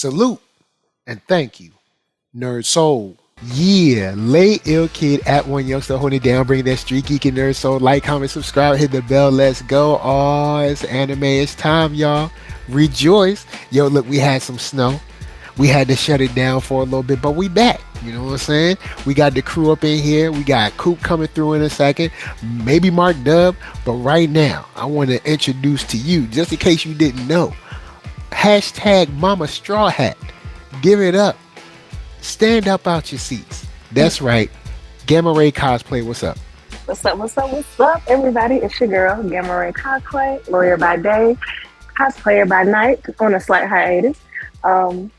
Salute and thank you, NERDSoul. Yeah, lay ill kid at OneYoungsta holding it down, bring that street geek and nerd soul. Like, comment, subscribe, hit the bell. Let's go. Oh, it's anime. It's time, y'all. Rejoice. Yo, look, we had some snow. We had to shut it down for a little bit, but we back. You know what I'm saying? We got the crew up in here. We got Coop coming through in a second. Maybe Mark Dub. But right now, I want to introduce to you, just in case you didn't know, hashtag Mama Straw Hat. Give it up. Stand up out your seats. That's right. Gamma Ray Cosplay, what's up? What's up, everybody? It's your girl, Gamma Ray Cosplay, lawyer by day, cosplayer by night, on a slight hiatus. And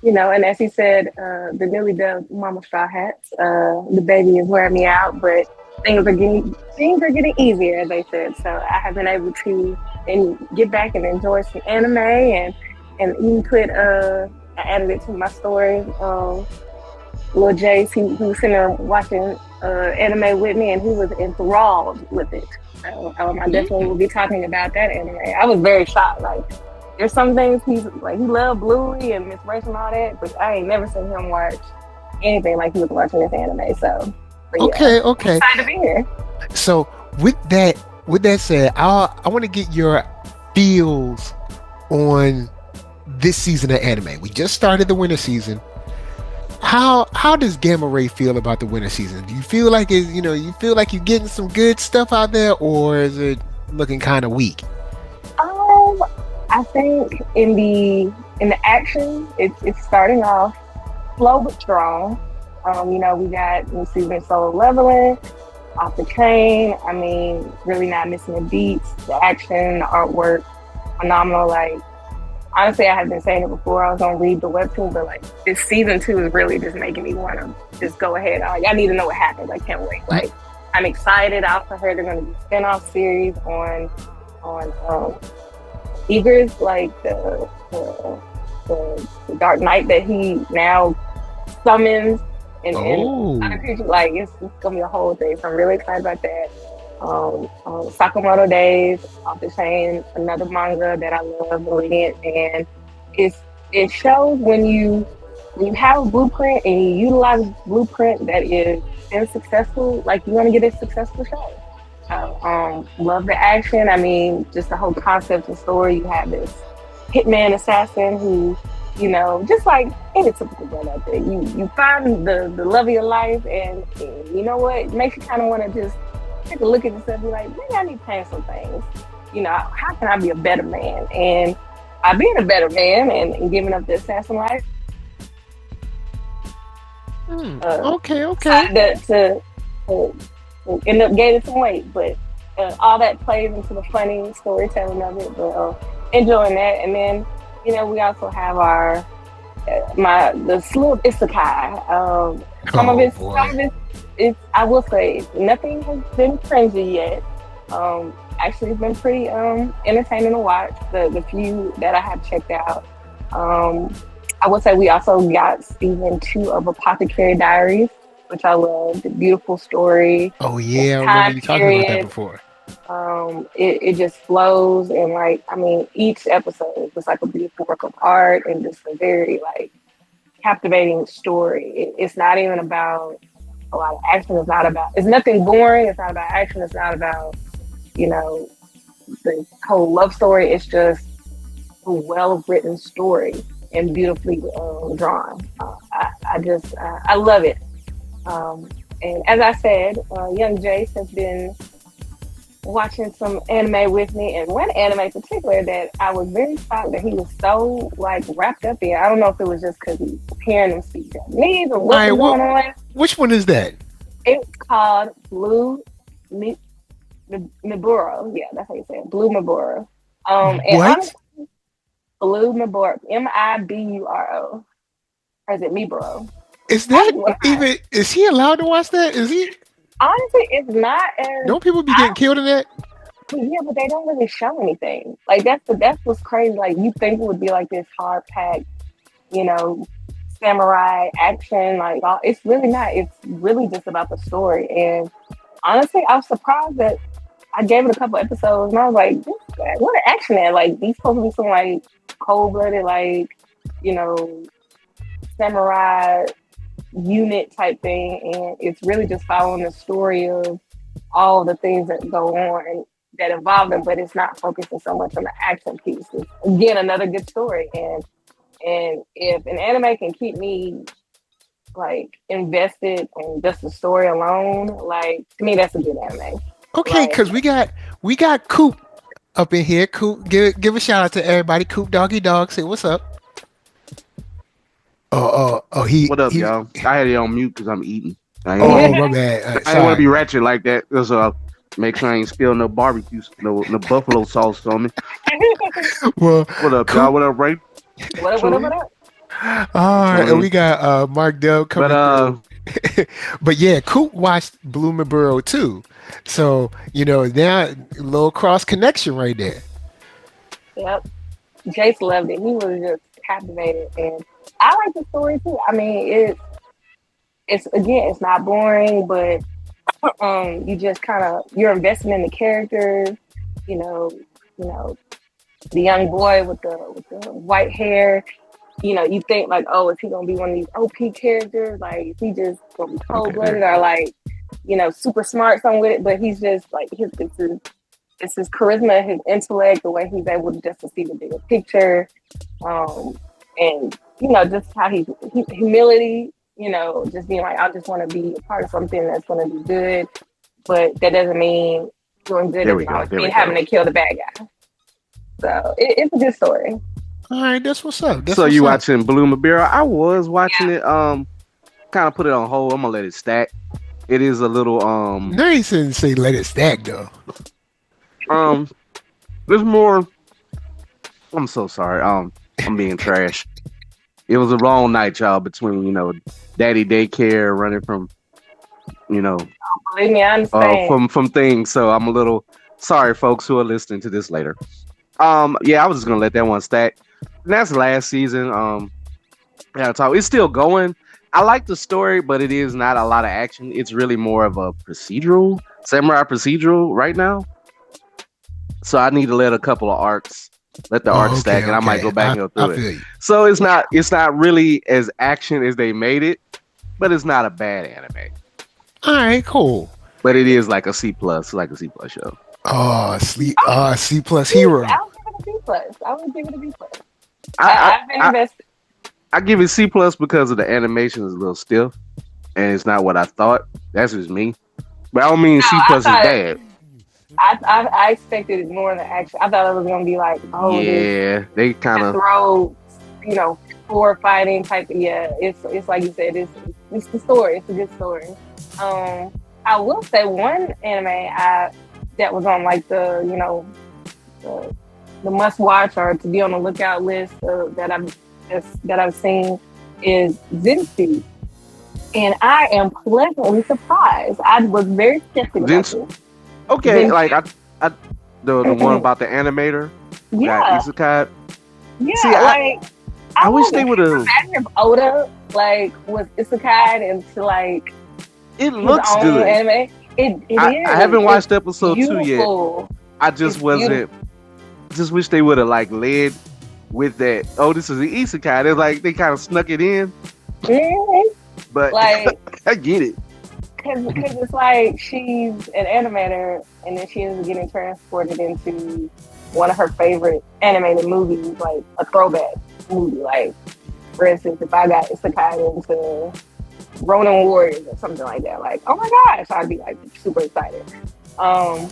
as he said, the newly dubbed Mama Straw Hats, the baby is wearing me out, but things are getting easier, as they said. So I have been able to get back and enjoy some anime and even I added it to my story. Lil Jace, he was sitting there watching anime with me, and he was enthralled with it. So I definitely will be talking about that anime. I was very shocked. Like, there's some things he loved Bluey and Miss Rachel and all that, but I ain't never seen him watch anything like he was watching this anime. So, okay. I'm excited to be here. So with that said, I want to get your feels on this season of anime. We just started the winter season. How does Gamma Ray feel about the winter season? Do you feel like you feel like you're getting some good stuff out there, or is it looking kind of weak? I think in the action, it's starting off slow but strong. We got new season solo leveling, off the chain. I mean, really not missing the beats, the action, the artwork, phenomenal. Like, honestly, I have been saying it before. I was gonna read the webtoon, but like this season 2 is really just making me want to just go ahead. I need to know what happens. I can't wait. Like, I'm excited. I also heard they're gonna do a spin-off series on Eagers, like the Dark Knight that he now summons and other creatures. Like, it's gonna be a whole thing. So I'm really excited about that. Sakamoto Days, off the chain, another manga that I love reading, and it shows when you have a blueprint and you utilize a blueprint that is been successful, like, you're gonna get a successful show. Love the action. I mean, just the whole concept and story. You have this hitman assassin who, just like any typical girl out there, you find the love of your life, and you know what, it makes you kind of want to just take a look at yourself and be like, maybe I need to change some things. How can I be a better man? And by being a better man and giving up the assassin life, Okay. to end up gaining some weight, but all that plays into the funny storytelling of it. But enjoying that, and then we also have the slew of isekai. Some of it, I will say, nothing has been cringy yet. Actually, it's been pretty entertaining to watch. The few that I have checked out. I would say we also got season 2 of Apothecary Diaries, which I love. The beautiful story. Oh yeah, I remember you talking about that before. It just flows, and each episode was like a beautiful work of art and just a very captivating story. It's not even about a lot of action. It's nothing boring. It's not about action. It's not about the whole love story. It's just a well-written story and beautifully drawn. I love it. And as I said, young Jace has been watching some anime with me, and one anime in particular that I was very shocked that he was so wrapped up in. I don't know if it was just because he's hearing him speak Japanese or what's going on. Which one is that? It's called Blue Miburo. Yeah, that's how you say it. Blue Miburo. And honestly, Blue Miburo. Miburo. Or is it Miburo? Is that even? Is he allowed to watch that? Is he? Honestly, it's not as. Don't people be getting killed in that? Yeah, but they don't really show anything. That's what's crazy. Like, you think it would be like this hard packed, samurai action. It's really not. It's really just about the story. And honestly, I was surprised that I gave it a couple epissodes, and I was like, what an action at! These supposed to be some cold blooded you know, samurai unit type thing, and it's really just following the story of all the things that go on that involve them, but it's not focusing so much on the action piece. It's, again, another good story, and if an anime can keep me like invested in just the story alone, like to me that's a good anime. Okay, Like because we got Coop up in here. Coop, give a shout out to everybody. Coop Doggy Dog, say what's up. Oh, What up, he. y'all? I had it on mute because I'm eating. I ain't Oh, want my bad. I ain't want to be Sorry. ratchet like that. Cause make sure I ain't spill no barbecue, no buffalo sauce on me. Well, What up, y'all? Coop. What up, Ray? what? All right, and Mm. we got Mark Dub But coming through. But yeah, Coop watched Blue Miburo too. So, now a little cross connection right there. Yep. Jace loved it. He was just captivated, and I like the story too. I mean, it's again, it's not boring, but you just kind of you're investing in the characters. You know, you know the young boy with the white hair. You think like, oh, is he gonna be one of these OP characters? Like, is he just gonna be cold okay, there blooded you or go. like, super smart, something with it? But he's just like it's his charisma, his intellect, the way he's able to just to see the bigger picture, um, and just how he humility. Just being like, I just want to be a part of something that's going to be good, but that doesn't mean doing good There we doesn't go. always There we mean having go. to kill the bad guy. So it's a good story. All right, that's what's up. That's So what's you up. watching Blue Mibira? I was watching Yeah. it. Kind of put it on hold. I'm gonna let it stack. It is a little Nice and say let it stack though. um. There's more. I'm so sorry. I'm being trash. It was a long night, y'all, between daddy daycare, running from you know Believe me, I understand. from things. So I'm a little sorry, folks who are listening to this later. Yeah, I was just gonna let that one stack. And that's last season. Yeah, talk. It's still going. I like the story, but it is not a lot of action. It's really more of a procedural, samurai procedural right now. So I need to let a couple of arcs, let the arc Oh, okay, stack, and I might okay. go back I and go I through it. feel you. So Yeah. it's not really as action as they made it, but it's not a bad anime. All right, cool. But it is like a C plus, like a C plus show. Oh, sleep. Oh, C plus see, hero. I would give it a B plus. I would give it a B plus. I I've been I, I, invested. I give it C plus because of the animation is a little stiff and it's not what I thought. That's just me. But I don't mean No, C I plus is thought bad. I expected more than action. I thought it was gonna be like, oh, this Yeah, they kind of cutthroat, floor fighting type. Yeah, it's like you said, it's the story. It's a good story. I will say one anime that was on like the, the must watch or to be on the lookout list that I've seen is Zenshu, and I am pleasantly surprised. I was very skeptical about Zenshu. this. Okay, like Zenshu, I the one about the animator that yeah, Isekai. See, yeah, like I I wish love they it. would have. Imagine if Oda like was isekai into like It his looks own good. anime. It I is. haven't It's watched episode 2 yet. beautiful. I just It's beautiful. wasn't. Just wish they would have like led with that. Oh, this is the Isekai. They're like they kind of snuck it in, Mhm. but Like, I get it. cause it's like she's an animator, and then she ends up getting transported into one of her favorite animated movies, like a throwback movie. Like, for instance, if I got isekai into Ronin Warriors or something like that, like, oh my gosh, I'd be like super excited. Um,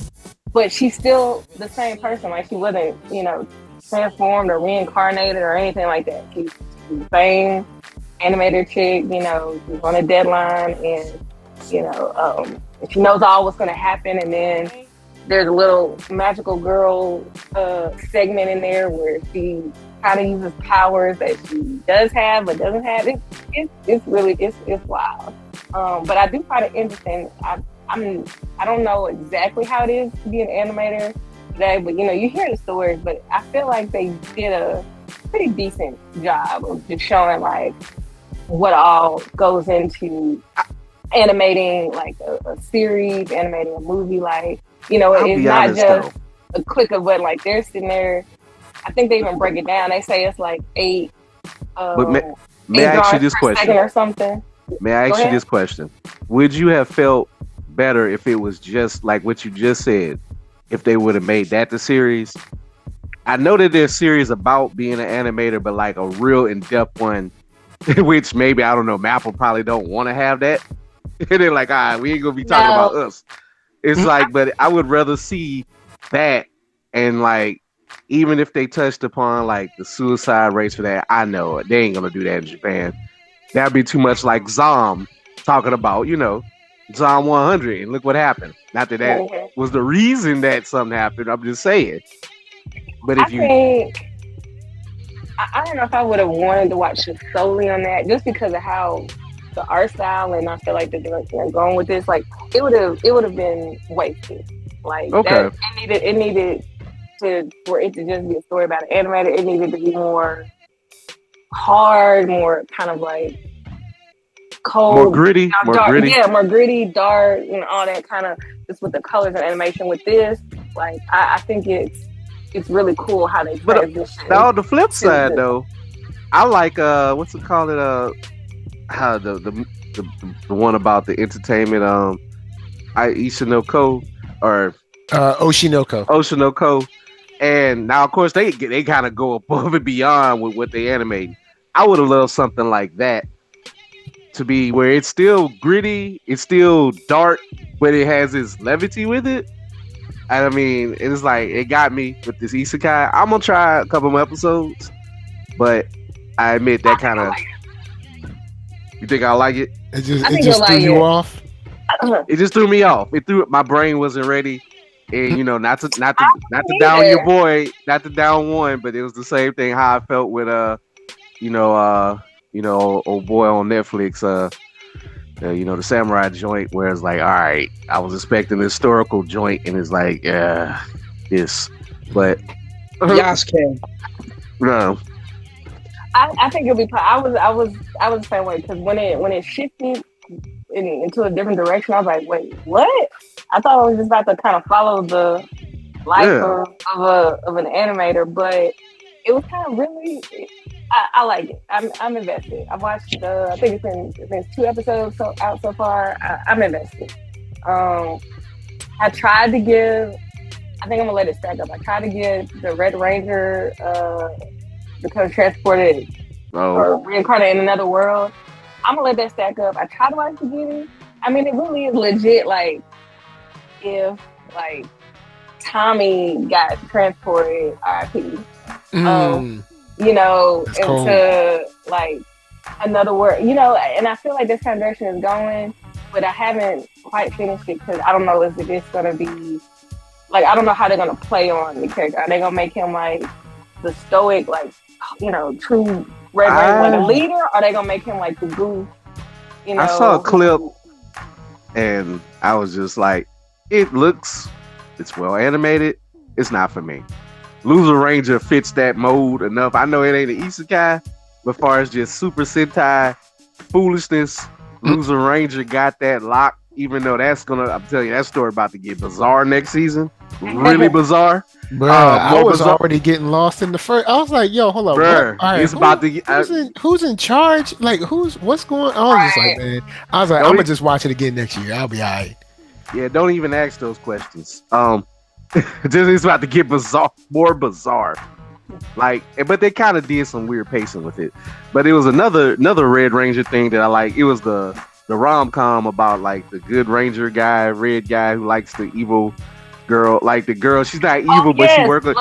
but she's still the same person. Like, she wasn't, transformed or reincarnated or anything like that. She's the same animator chick. She's on a deadline, and she knows all what's going to happen. And then there's a little magical girl segment in there where she kind of uses powers that she does have but doesn't have. It's really it's wild. But I do find it interesting. I don't know exactly how it is to be an animator today, but you hear the stories. But I feel like they did a pretty decent job of just showing like what all goes into animating like a series, animating a movie. Like I'll it's be not honest though. just a click of what like they're sitting there. I think they even break it down. They say it's like 8 But may 8 I ask you drawings this per second question? or something. May I Go ask you ahead. this question? Would you have felt better if it was just like what you just said? If they would have made that the series? I know that there's series about being an animator, but like a real in-depth one, which maybe I don't know, Maple probably don't want to have that. And they're like, all right, we ain't gonna be talking about No, us. It's like, but I would rather see that and like even if they touched upon like the suicide rates for that, I know they ain't gonna do that in Japan. That'd be too much like Zom talking about, Zom 100 and look what happened. Not that that mhm. was the reason that something happened. I'm just saying. But I if you think I don't know if I would have wanted to watch it solely on that, just because of how the art style and I feel like the direction they're going with this. Like it would have been wasted. Like that okay, it needed to for it to just be a story about an animator. It needed to be more hard, more kind of like more cold, gritty, more dark. gritty. Yeah, more gritty, dark, all that kind of just with the colors and animation. With this, like I think it's really cool how they But transition now on the flip to side the. though, I like what's it called it how the one about the entertainment Aisha no Ko or Oshi No Ko. Oshi No Ko. And now, of course, they kind of go above and beyond with what they animate. I would have loved something like that to be where it's still gritty, it's still dark, but it has its levity with it. And I mean, it's like it got me with this isekai. I'm gonna try a couple more episodes, but I admit that I think kind you'll of. like You think I like it? It I just it think you'll just threw like you it. off. It just threw me off. It threw my brain wasn't ready. And I not to didn't down your either. boy, not to down one, but it was the same thing how I felt with you know, old boy on Netflix, the samurai joint, where it's like, all right, I was expecting a historical joint, and it's like, this, but Yasuke. no, I think it'll be. I was the same way because when it shifted into a different direction, I was like, wait, what? I thought I was just about to kind of follow the life yeah, of an animator, but it was kind of really. I like it. I'm invested. I've watched. I think there's 2 episodes out so far. I'm invested. Um, I tried to give. I think I'm gonna let it stack up. I tried to give the Red Ranger become transported oh, or reincarnated in another world. I'm gonna let that stack up. I tried to watch the beginning. I mean, it really is legit. Like if like Tommy got transported, RIP, Mm, that's cold. into like another world, and I feel like this kind of direction is going, but I haven't quite finished it because I don't know if it's gonna be like I don't know how they're gonna play on the character. Are they gonna make him like the stoic, like true Red Ranger, like a I leader? Or are they gonna make him like the goof? I saw a clip and I was just like, it's well animated. It's not for me. Loser Ranger fits that mold enough. I know it ain't an isekai, but as far as just Super Sentai foolishness, Loser Ranger got that lock. Even though I'm telling you, that story about to get bizarre next season. Really bizarre. Bruh, I More was bizarre. already getting lost in the first. I was like, "Yo, hold up, what? Bruh, All right, it's about to get. who's in charge? Like, what's going?" I was just like, Right. "Man," I was like, "I'm Don't gonna e- just watch it again next year. I'll be alright." yeah, don't even ask those questions. It's about to get bizarre, more bizarre. Like, but they kind of did some weird pacing with it. But it was another Red Ranger thing that I like. It was the rom com about like the good Ranger guy, red guy who likes the evil girl. Like the girl, she's not Oh evil, but she yes, works with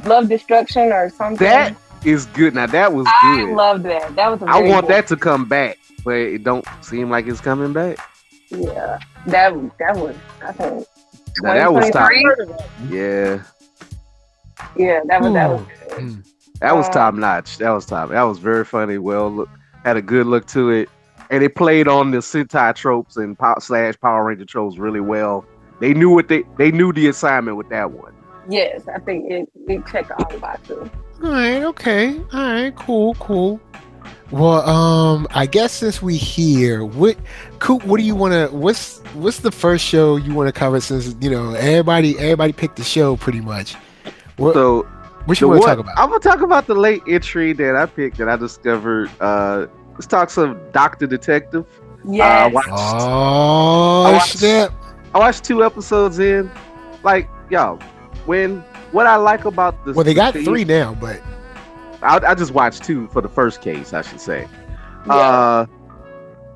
love destruction or that. something. Is good. Now that was I good. loved that. That was a I very want good. that to come back, but it don't seem like it's coming back. Yeah, that was I think Now that was top. 2023. Yeah, Yeah, that was Ooh. good. Mm. that was top notch. That was top. That was very funny. Well, look, had a good look to it, and it played on the Sentai tropes and / Power Ranger tropes really well. They knew they knew the assignment with that one. Yes, I think it checked all the boxes. All right, okay, all right, cool. Well, I guess since we here, Coop, what do you want to? What's the first show you want to cover? Since everybody picked the show pretty much. What? So What you The want to talk what about? I'm gonna talk about the late entry that I picked that I discovered. Let's talk some Doctor Detective. I Yes. watched I Oh watched snap! I watched 2 episodes in. Like, y'all, when what I like about Well, they the got theme, 3 now, but I just watched 2 for the first case, I should say. Yeah. Uh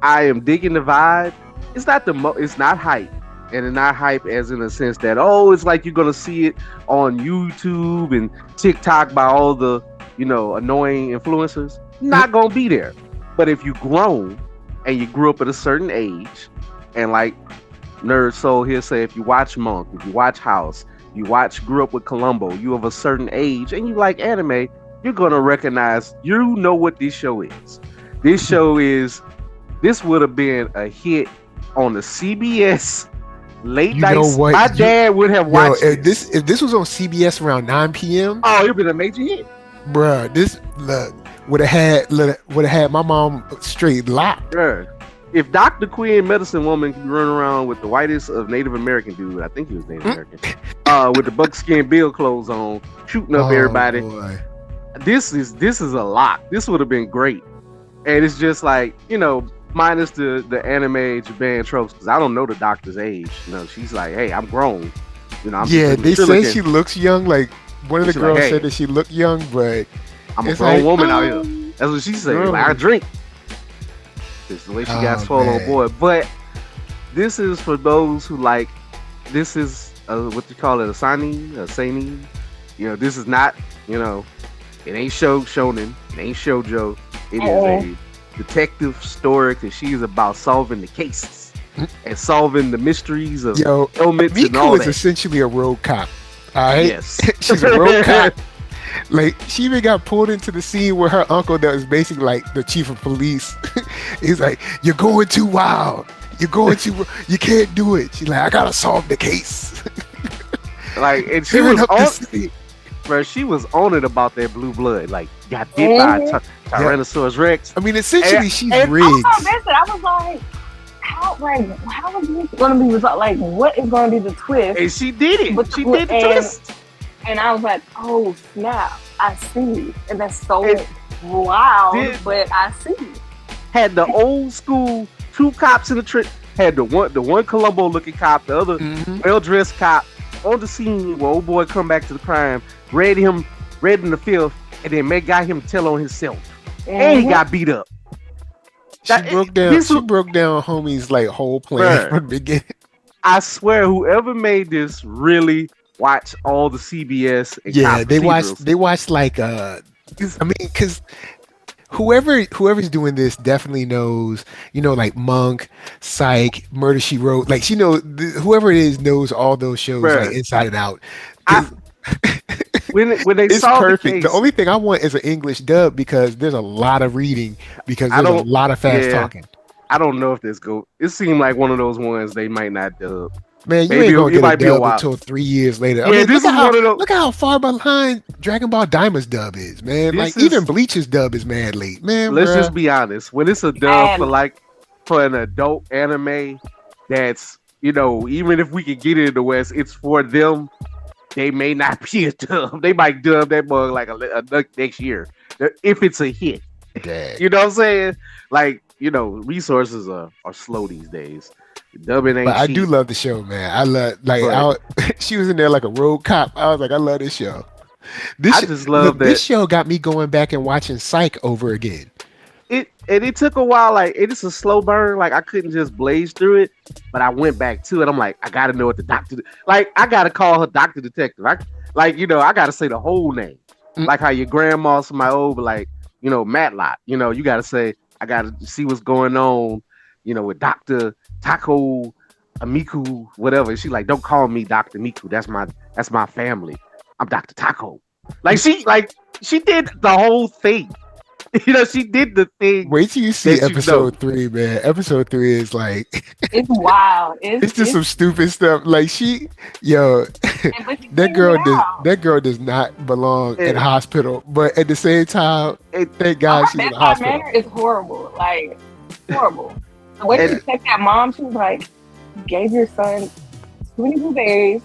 I am digging the vibe. It's not it's not hype. And it's not hype as in a sense that, oh, it's like you're gonna see it on YouTube and TikTok by all the, annoying influencers. Not gonna be there. But if you grown and you grew up at a certain age, and like Nerd Soul here say, if you watch Monk, if you watch House, grew up with Columbo, you of a certain age and you like anime, you're gonna recognize, what this show is. This show is this would have been a hit on the CBS late you know nights. what? My dad would have Yo, watched this. if this was on CBS around 9 p.m., Oh, it'd been a major hit. bruh, this look would have had my mom straight locked. Bruh. If Dr. Quinn, medicine woman, can run around with the whitest of Native American dude, I think he was Native American, with the buckskin bill clothes on, shooting up everybody. Boy. This is a lock. This would have been great. And it's just like, minus the anime Japan tropes, because I don't know the doctor's age. She's like, hey, I'm grown. I'm Yeah, they say looking. she looks young. Like one of the She's girls like, hey, said that she looked young, but I'm a it's grown like, woman out here. That's what she said. Like, I drink. It's the way she got swole on board. But this is for those who like. This is what you call it, a seinen. This is not. It ain't shonen. It ain't shoujo. It is a detective story because she is about solving the cases and solving the mysteries of ailments and all Miku is that. essentially a road cop. All right, Yes, she's a road cop. Like she even got pulled into the scene where her uncle, that was basically like the chief of police, he's like, "You're going too wild. You can't do it." She's like, "I gotta solve the case." Like, and she Tearing was up the on, city. bro. She was on it about that blue blood. Like, got bit by a Tyrannosaurus Rex. I mean, essentially, she's I rigged. was like, how is this going to be resolved? Like, what is going to be the twist? And she did it. But, She did the twist. And I was like, oh snap, I see. And that's so wild, but I see. Had the old school 2 cops in the trip. Had the one Columbo looking cop, the other well dressed cop on the scene where old boy come back to the crime, read in the field, and then got him tell on himself. And he got beat up. She broke down homie's like whole plan from the beginning. I swear, whoever made this really watch all the CBS. And they watched like I mean, because whoever's doing this definitely knows, like Monk, Psych, Murder She Wrote. Like whoever it is knows all those shows like inside and out. When they it's saw perfect. The case, the only thing I want is an English dub because there's a lot of reading because there's a lot of fast talking. I don't know if this go. It seemed like one of those ones they might not dub. Man, you ain't gonna get a dub until 3 years later. Yeah, I mean, look how far behind Dragon Ball Daimah's dub is, man. Even Bleach's dub is mad late, man. Let's just be honest. When it's a dub for an adult anime, that's even if we can get it in the West, it's for them. They may not be a dub. They might dub that bug like a next year if it's a hit. Dang. You know what I'm saying? Like, resources are slow these days. Dubbing ain't But I cheap. do love the show, man. I love she was in there like a road cop. I was like, I love this show. This show got me going back and watching Psych over again. It took a while. Like, it's a slow burn. Like, I couldn't just blaze through it, but I went back to it. I'm like, I gotta know what the doctor. Like, I gotta call her Doctor Detective. I gotta say the whole name. Like how your grandma's my old, like, Matlock. You gotta say, I gotta see what's going on. With Dr. Taco, Ameku, whatever. She like, don't call me Dr. Miku. That's my family. I'm Dr. Taco. Like she did the whole thing. She did the thing. Wait till you see episode 3, man. Episode 3 is like it's wild. It's just some stupid stuff. Like that girl does not belong in a hospital. But at the same time, thank God she's in the hospital. Manner is horrible. Like horrible. The way she checked that mom, she was like, gave your son 20 blueberries.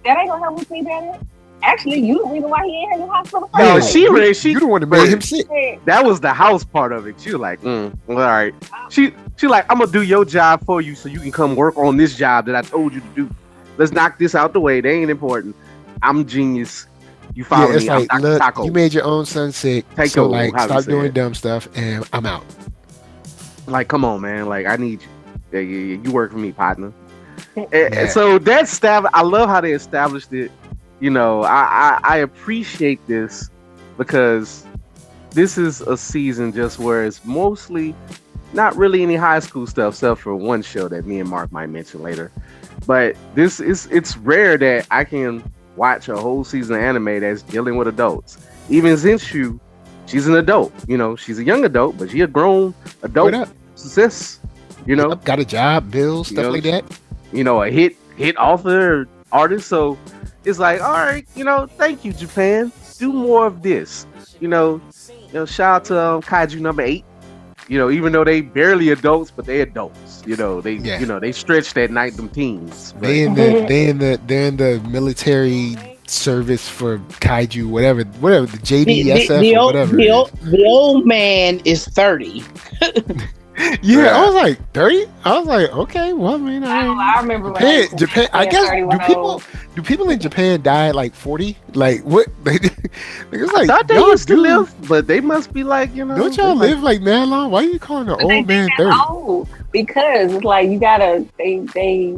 That ain't gonna help him sleep better Actually, you the reason why he ain't in the hospital. No, Yeah, she you the one that made him sick. that was the house part of it. She was like, well, all right. She like, I'm gonna do your job for you so you can come work on this job that I told you to do. Let's knock this out the way. They ain't important. I'm genius. You follow It's me? like, I'm Dr. look, Taco. you made your own son sick, Taco, so like, how we stop say doing it. dumb stuff, and I'm out. Like, come on, man. Like, I need you. Yeah, you work for me, partner. Yeah. So that's stab. I love how they established it. You know, I appreciate this because this is a season just where it's mostly not really any high school stuff, except for one show that me and Mark might mention later. But it's rare that I can watch a whole season of anime that's dealing with adults. Even Zenshu, she's an adult. You know, she's a young adult, but she a grown adult. What up? Sis, you know, Yep, got a job, bills, stuff like that. You know, a hit author, artist. So it's like, all right, you know, thank you, Japan. Do more of this. You know, shout out to Kaiju number 8. You know, even though they barely adults, but they adults. You know, they stretch that night them teens. They're in the military service for kaiju, whatever the JDSF or whatever. The old man is 30. Yeah, I was like 30. I was like, okay, well, I mean, I remember Japan. I guess do people in Japan die at like 40? Like what? It's like, I thought they used to live, but they must be like, you know. Don't y'all live like mad long? Why are you calling an old man 30? Old because it's like you gotta they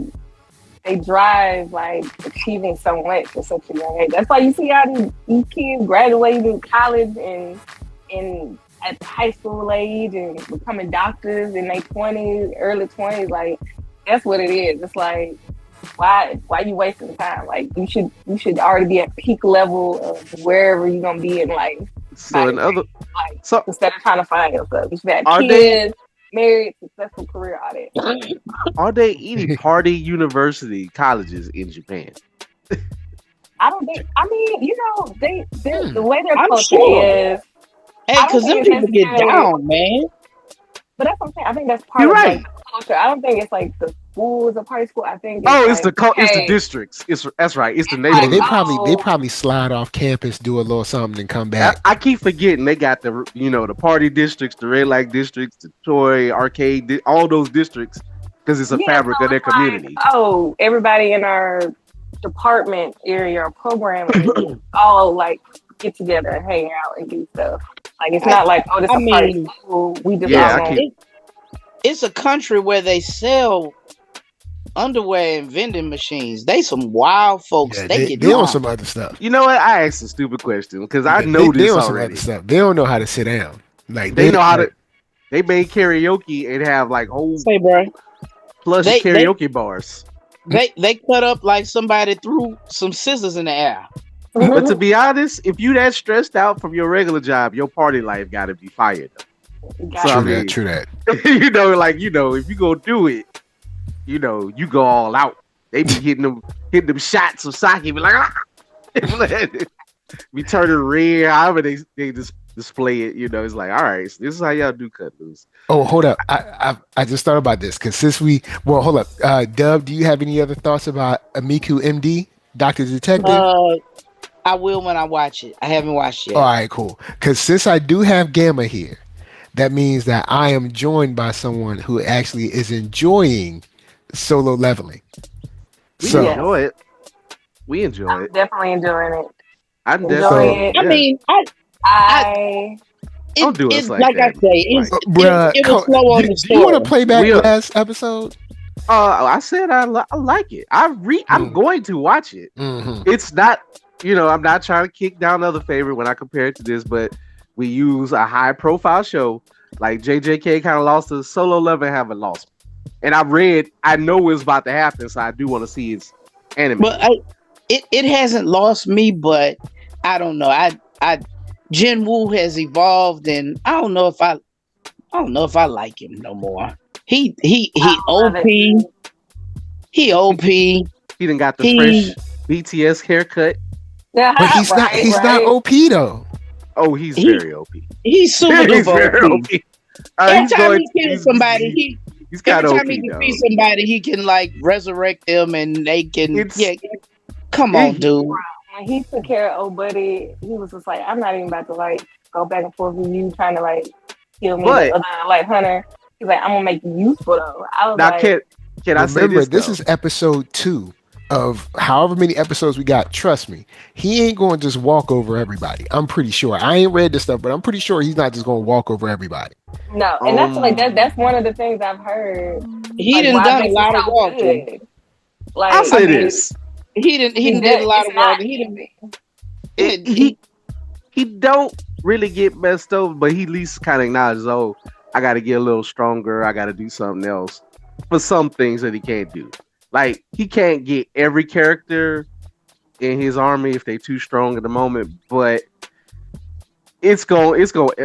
drive like achieving so much at such a young age. That's why you see all these kids graduating college and at the high school age and becoming doctors in their 20s, early 20s. Like that's what it is. It's like why you wasting time? Like you should already be at peak level of wherever you're gonna be in life. So instead of trying to find yourself, you should have kids, married, successful career, all that. Are there any party university colleges in Japan? I don't think. I mean, you know, the way their I'm culture sure. is. Hey, because them people get down, man. But that's what I'm saying. I think that's part of like, the culture. I don't think it's like the schools of high school. I think it's the districts. That's right. It's the neighborhood. They probably slide off campus, do a little something, and come back. I keep forgetting they got the party districts, the red light districts, the toy arcade, all those districts because it's a fabric of their community. Like, everybody in our department area or program all like get together and hang out and do stuff. Like it's not like this is a party school. We just it's a country where they sell underwear and vending machines. They some wild folks. Yeah, they get they on some other stuff. You know what? I asked a stupid question because I know this on already. Some other stuff. They don't know how to sit down. Like they know how to. They made karaoke and have like whole plush karaoke bars. They cut up like somebody threw some scissors in the air. But to be honest, if you that stressed out from your regular job, your party life got to be fired. True that. If you go do it, you go all out. They be hitting them shots of sake, be like, be turning red. However they just display it. It's like, all right, so this is how y'all do cut loose. Oh, hold up! I just thought about this because hold up, Dub. Do you have any other thoughts about Ameku M.D, Dr. Detective? I will when I watch it. I haven't watched it yet. All right, cool. Because since I do have Gamma here, that means that I am joined by someone who actually is enjoying solo leveling. We enjoy it. We enjoy it. Definitely enjoying it. I'm definitely. It. I mean, I don't do it like that. I say. It was slow on the story. Do you want to play back last episode? I said I like it. I'm going to watch it. Mm-hmm. It's not. I'm not trying to kick down another favorite when I compare it to this, but we use a high profile show like JJK kind of lost to Solo Level, haven't lost. And I know it's about to happen, so I do want to see its anime. But it hasn't lost me, but I don't know. I Jin Woo has evolved, and I don't know if I like him no more. He OP. He OP. He done got the fresh BTS haircut. Yeah, but he's not OP though. Oh, he's very OP. He's super duper OP. Every time he kills somebody, he's kind of OP. Every time he defeats somebody, he can like resurrect them, and they can. Come on, dude. when he took care of old buddy, he was just like, I'm not even about to like go back and forth with you trying to like kill me, the But other like Hunter. He's like, I'm gonna make you useful though. I was now, like, can I say Remember, this this though? is episode 2 of however many episodes we got. Trust me, he ain't going to just walk over everybody. I'm pretty sure. I ain't read this stuff, but I'm pretty sure he's not just going to walk over everybody. no, and that's like that's one of the things I've heard. He Like done why it done a makes it lot of so walking. good. I'll Like say this: He done did a lot it's of not walking. easy. he don't really get messed over, but he at least kind of acknowledges, oh, I got to get a little stronger. I got to do something else for some things that he can't do. Like he can't get every character in his army if they too strong at the moment, but it's going.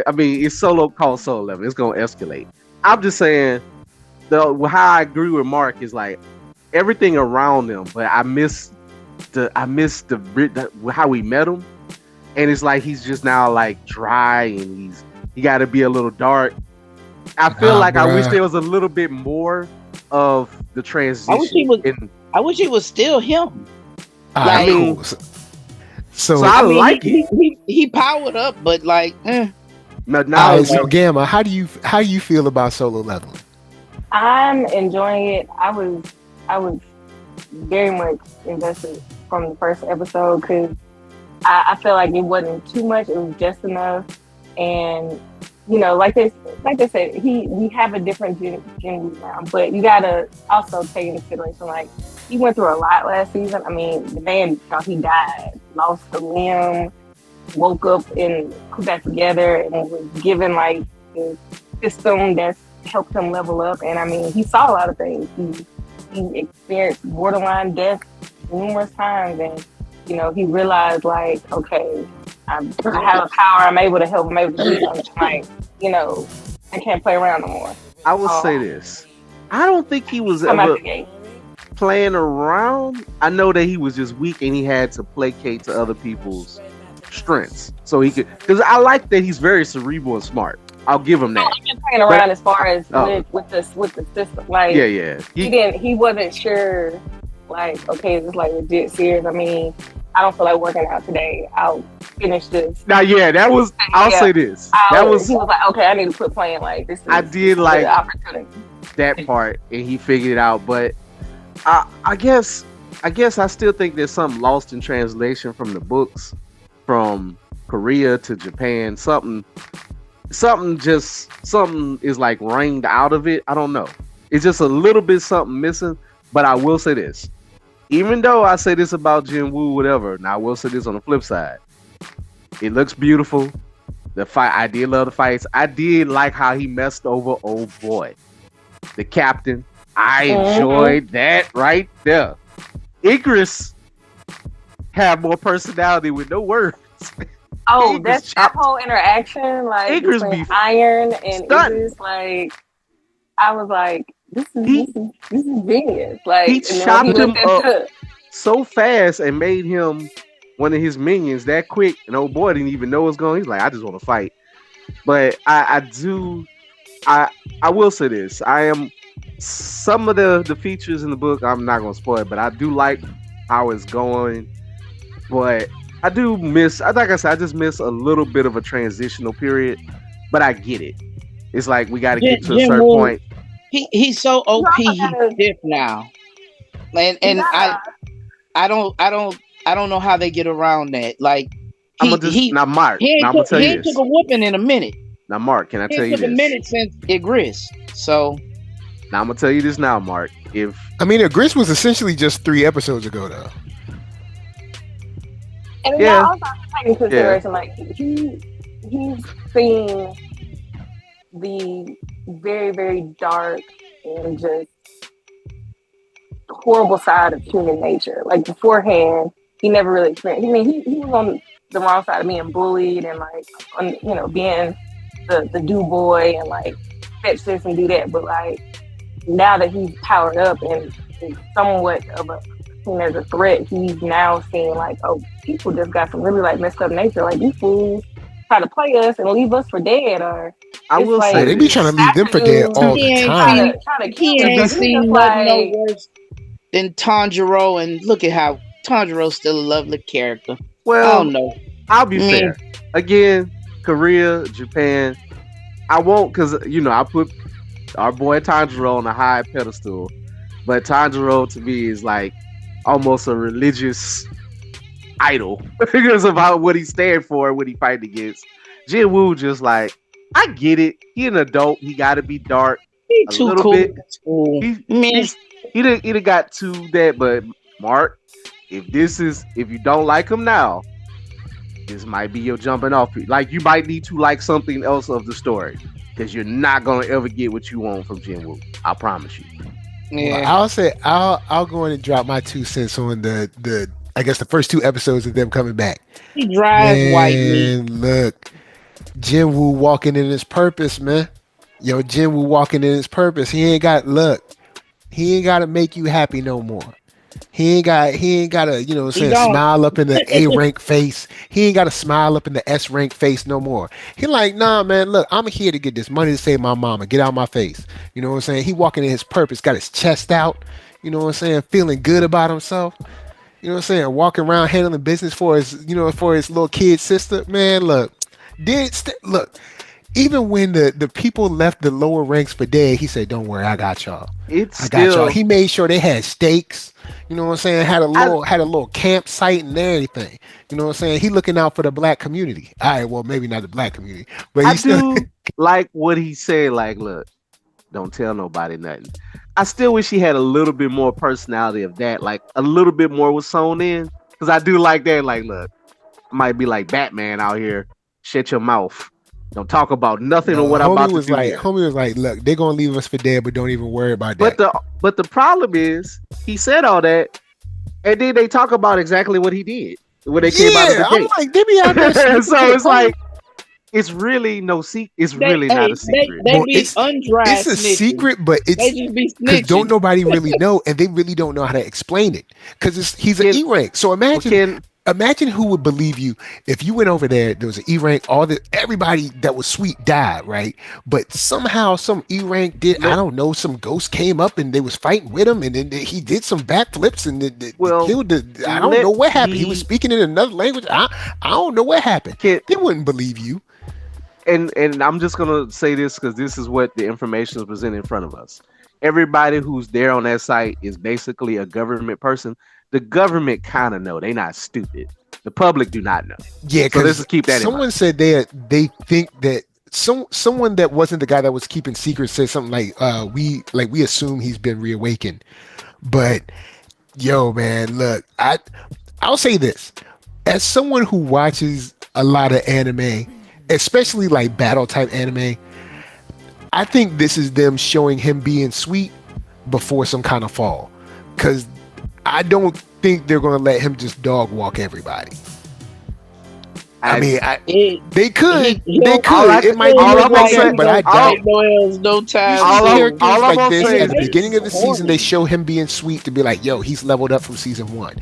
I mean, it's solo called Soul Level. It's going to escalate. I'm just saying, how I agree with Mark is like everything around him, but I miss the how we met him, and it's like he's just now like dry and he got to be a little dark. I feel like I wish there was a little bit more of the transition. I wish he was still him. Like, cool. So I mean, like it. He powered up, but like, now so Gamma, how do you feel about solo leveling? I'm enjoying it. I was very much invested from the first episode because I feel like it wasn't too much. It was just enough, and you know, like they said, we have a different gender now, but you gotta also take into consideration like he went through a lot last season. I mean, the man thought he died, lost a limb, woke up and put back together, and was given like the system that's helped him level up. And I mean, he saw a lot of things. He experienced borderline death numerous times, and you know, he realized like, okay, I have a power. I'm able to help. I'm able to do something. Like, you know, I can't play around no more. I will say this: I don't think he was ever playing around. I know that he was just weak and he had to placate to other people's strengths, so he could. Because I like that he's very cerebral and smart. I'll give him that. He's playing around as far as with the system. Like, yeah. He wasn't sure. Like, okay, is this like legit serious? I mean, I don't feel like working out today. I'll finish this. Now, yeah, that was. I'll say this. He was like, okay, I need to quit playing. Like this. I did like that part, and he figured it out. But I guess I still think there's something lost in translation from the books, from Korea to Japan. Something is like wringed out of it. I don't know. It's just a little bit something missing. But I will say this. Even though I say this about Jin Woo, whatever, now I will say this on the flip side. It looks beautiful. The fight, I did love the fights. I did like how he messed over old boy, the captain. I enjoyed that right there. Icarus had more personality with no words. Oh, that whole interaction, like Icarus between Iron and Icarus, like I was like, this is genius. Like he chopped him up so fast and made him one of his minions that quick, and old boy didn't even know what's going on. He's like, I just want to fight. But I will say this. I am some of the features in the book, I'm not gonna spoil it, but I do like how it's going. But I do miss, like I said, I just miss a little bit of a transitional period. But I get it. It's like we got to get to a certain point. He's so OP, he's stiff now, and I don't know how they get around that. Like now, Mark. He now I'm gonna tell you this. Took a whooping in a minute. Now, Mark, can I tell you this? It took a minute since Igris. So now I'm gonna tell you this now, Mark. Igris was essentially just 3 episodes ago, though. And yeah, also take into consideration, like he's seen the very, very dark and just horrible side of human nature. Like beforehand, he never really experienced. I mean, he was on the wrong side of being bullied and like, being the do boy and like fetch this and do that. But like now that he's powered up and is somewhat of a seen as a threat, he's now seeing like, oh, people just got some really like messed up nature. Like these fools try to play us and leave us for dead, or I will say they be trying to leave them for dead all the time. Trying to he ain't seen nothing no worse than Tanjiro, and look at how Tanjiro's still a lovely character. I Well, don't know. I'll be Me, fair. Again, Korea, Japan. I won't because I put our boy Tanjiro on a high pedestal, but Tanjiro to me is like almost a religious idol because about what he stand for, what he fight against. Jin Woo just like I get it. He an adult. He got to be dark he a too little cool. bit. Cool. He Me, he done got to that. But Mark, if you don't like him now, this might be your jumping off. Like you might need to like something else of the story because you're not gonna ever get what you want from Jin Woo. I promise you. Well, yeah. I'll say I'll go in and drop my 2 cents on the I guess the first 2 episodes of them coming back. He drive white meat. Man, look, Jin Woo walking in his purpose, man. Yo, Jin Woo walking in his purpose. He ain't got to make you happy no more. He ain't got to, you know what I'm He saying, don't. smile up in the A rank face. He ain't got to smile up in the S rank face no more. He like, nah, man, look, I'm here to get this money to save my mama. Get out my face. You know what I'm saying? He walking in his purpose, got his chest out, you know what I'm saying, feeling good about himself. You know what I'm saying? Walking around handling business for his little kid sister. Man, look, look. Even when the people left the lower ranks for dead, he said, "Don't worry, I got y'all. It's I got y'all." still He made sure they had steaks. You know what I'm saying? I Had a little campsite and everything. You know what I'm saying? He looking out for the black community. All right, well maybe not the black community, but I he still. do like what he said. Like, look, don't tell nobody nothing. I still wish he had a little bit more personality of that. Like a little bit more was sewn in because I do like that. Like, look, I might be like Batman out here. Shut your mouth. Don't talk about nothing of No, what I'm about to do here. homie was like, look, they're gonna leave us for dead, but don't even worry about But that. the problem is he said all that, and then they talk about exactly what he did when they came out of the Yeah, I'm gate. like, they be out there sneaking So to the it's corner. like it's really no secret. It's They, really not a hey, secret. they Well, be undry it's a snitching. secret, but They it's just be because don't snitching. nobody really know, and they really don't know how to explain it. Because he's an Can E rank. So well, can imagine who would believe you if you went over there. There was an E rank. Everybody that was sweet died, right? But somehow some E rank did. I let don't know. Some ghost came up and they was fighting with him, and then he did some backflips and they well killed the. I don't let know what happened. He was me speaking in another language. I don't know what happened. can They wouldn't believe you. and I'm just gonna say this because this is what the information is presented in front of us. Everybody who's there on that site is basically a government person. The government kind of know they're not stupid. The public do not know. Yeah, So let's because just keep that in someone mind. said they think that someone that wasn't the guy that was keeping secrets said something like we assume he's been reawakened. But yo, man, look, I'll say this as someone who watches a lot of anime, especially like battle type anime. I think this is them showing him being sweet before some kind of fall, because I don't think they're going to let him just dog walk everybody. I I mean, He, they could. he They don't, all I could. It might he be all look I'm look gonna like like say that, he but I don't doubt all fight it. no else no time Usually all I'm soon. characters all I'm like gonna this say Yeah, at is the they beginning of the season, they corny. show him being sweet to be like, yo, he's leveled up from season one.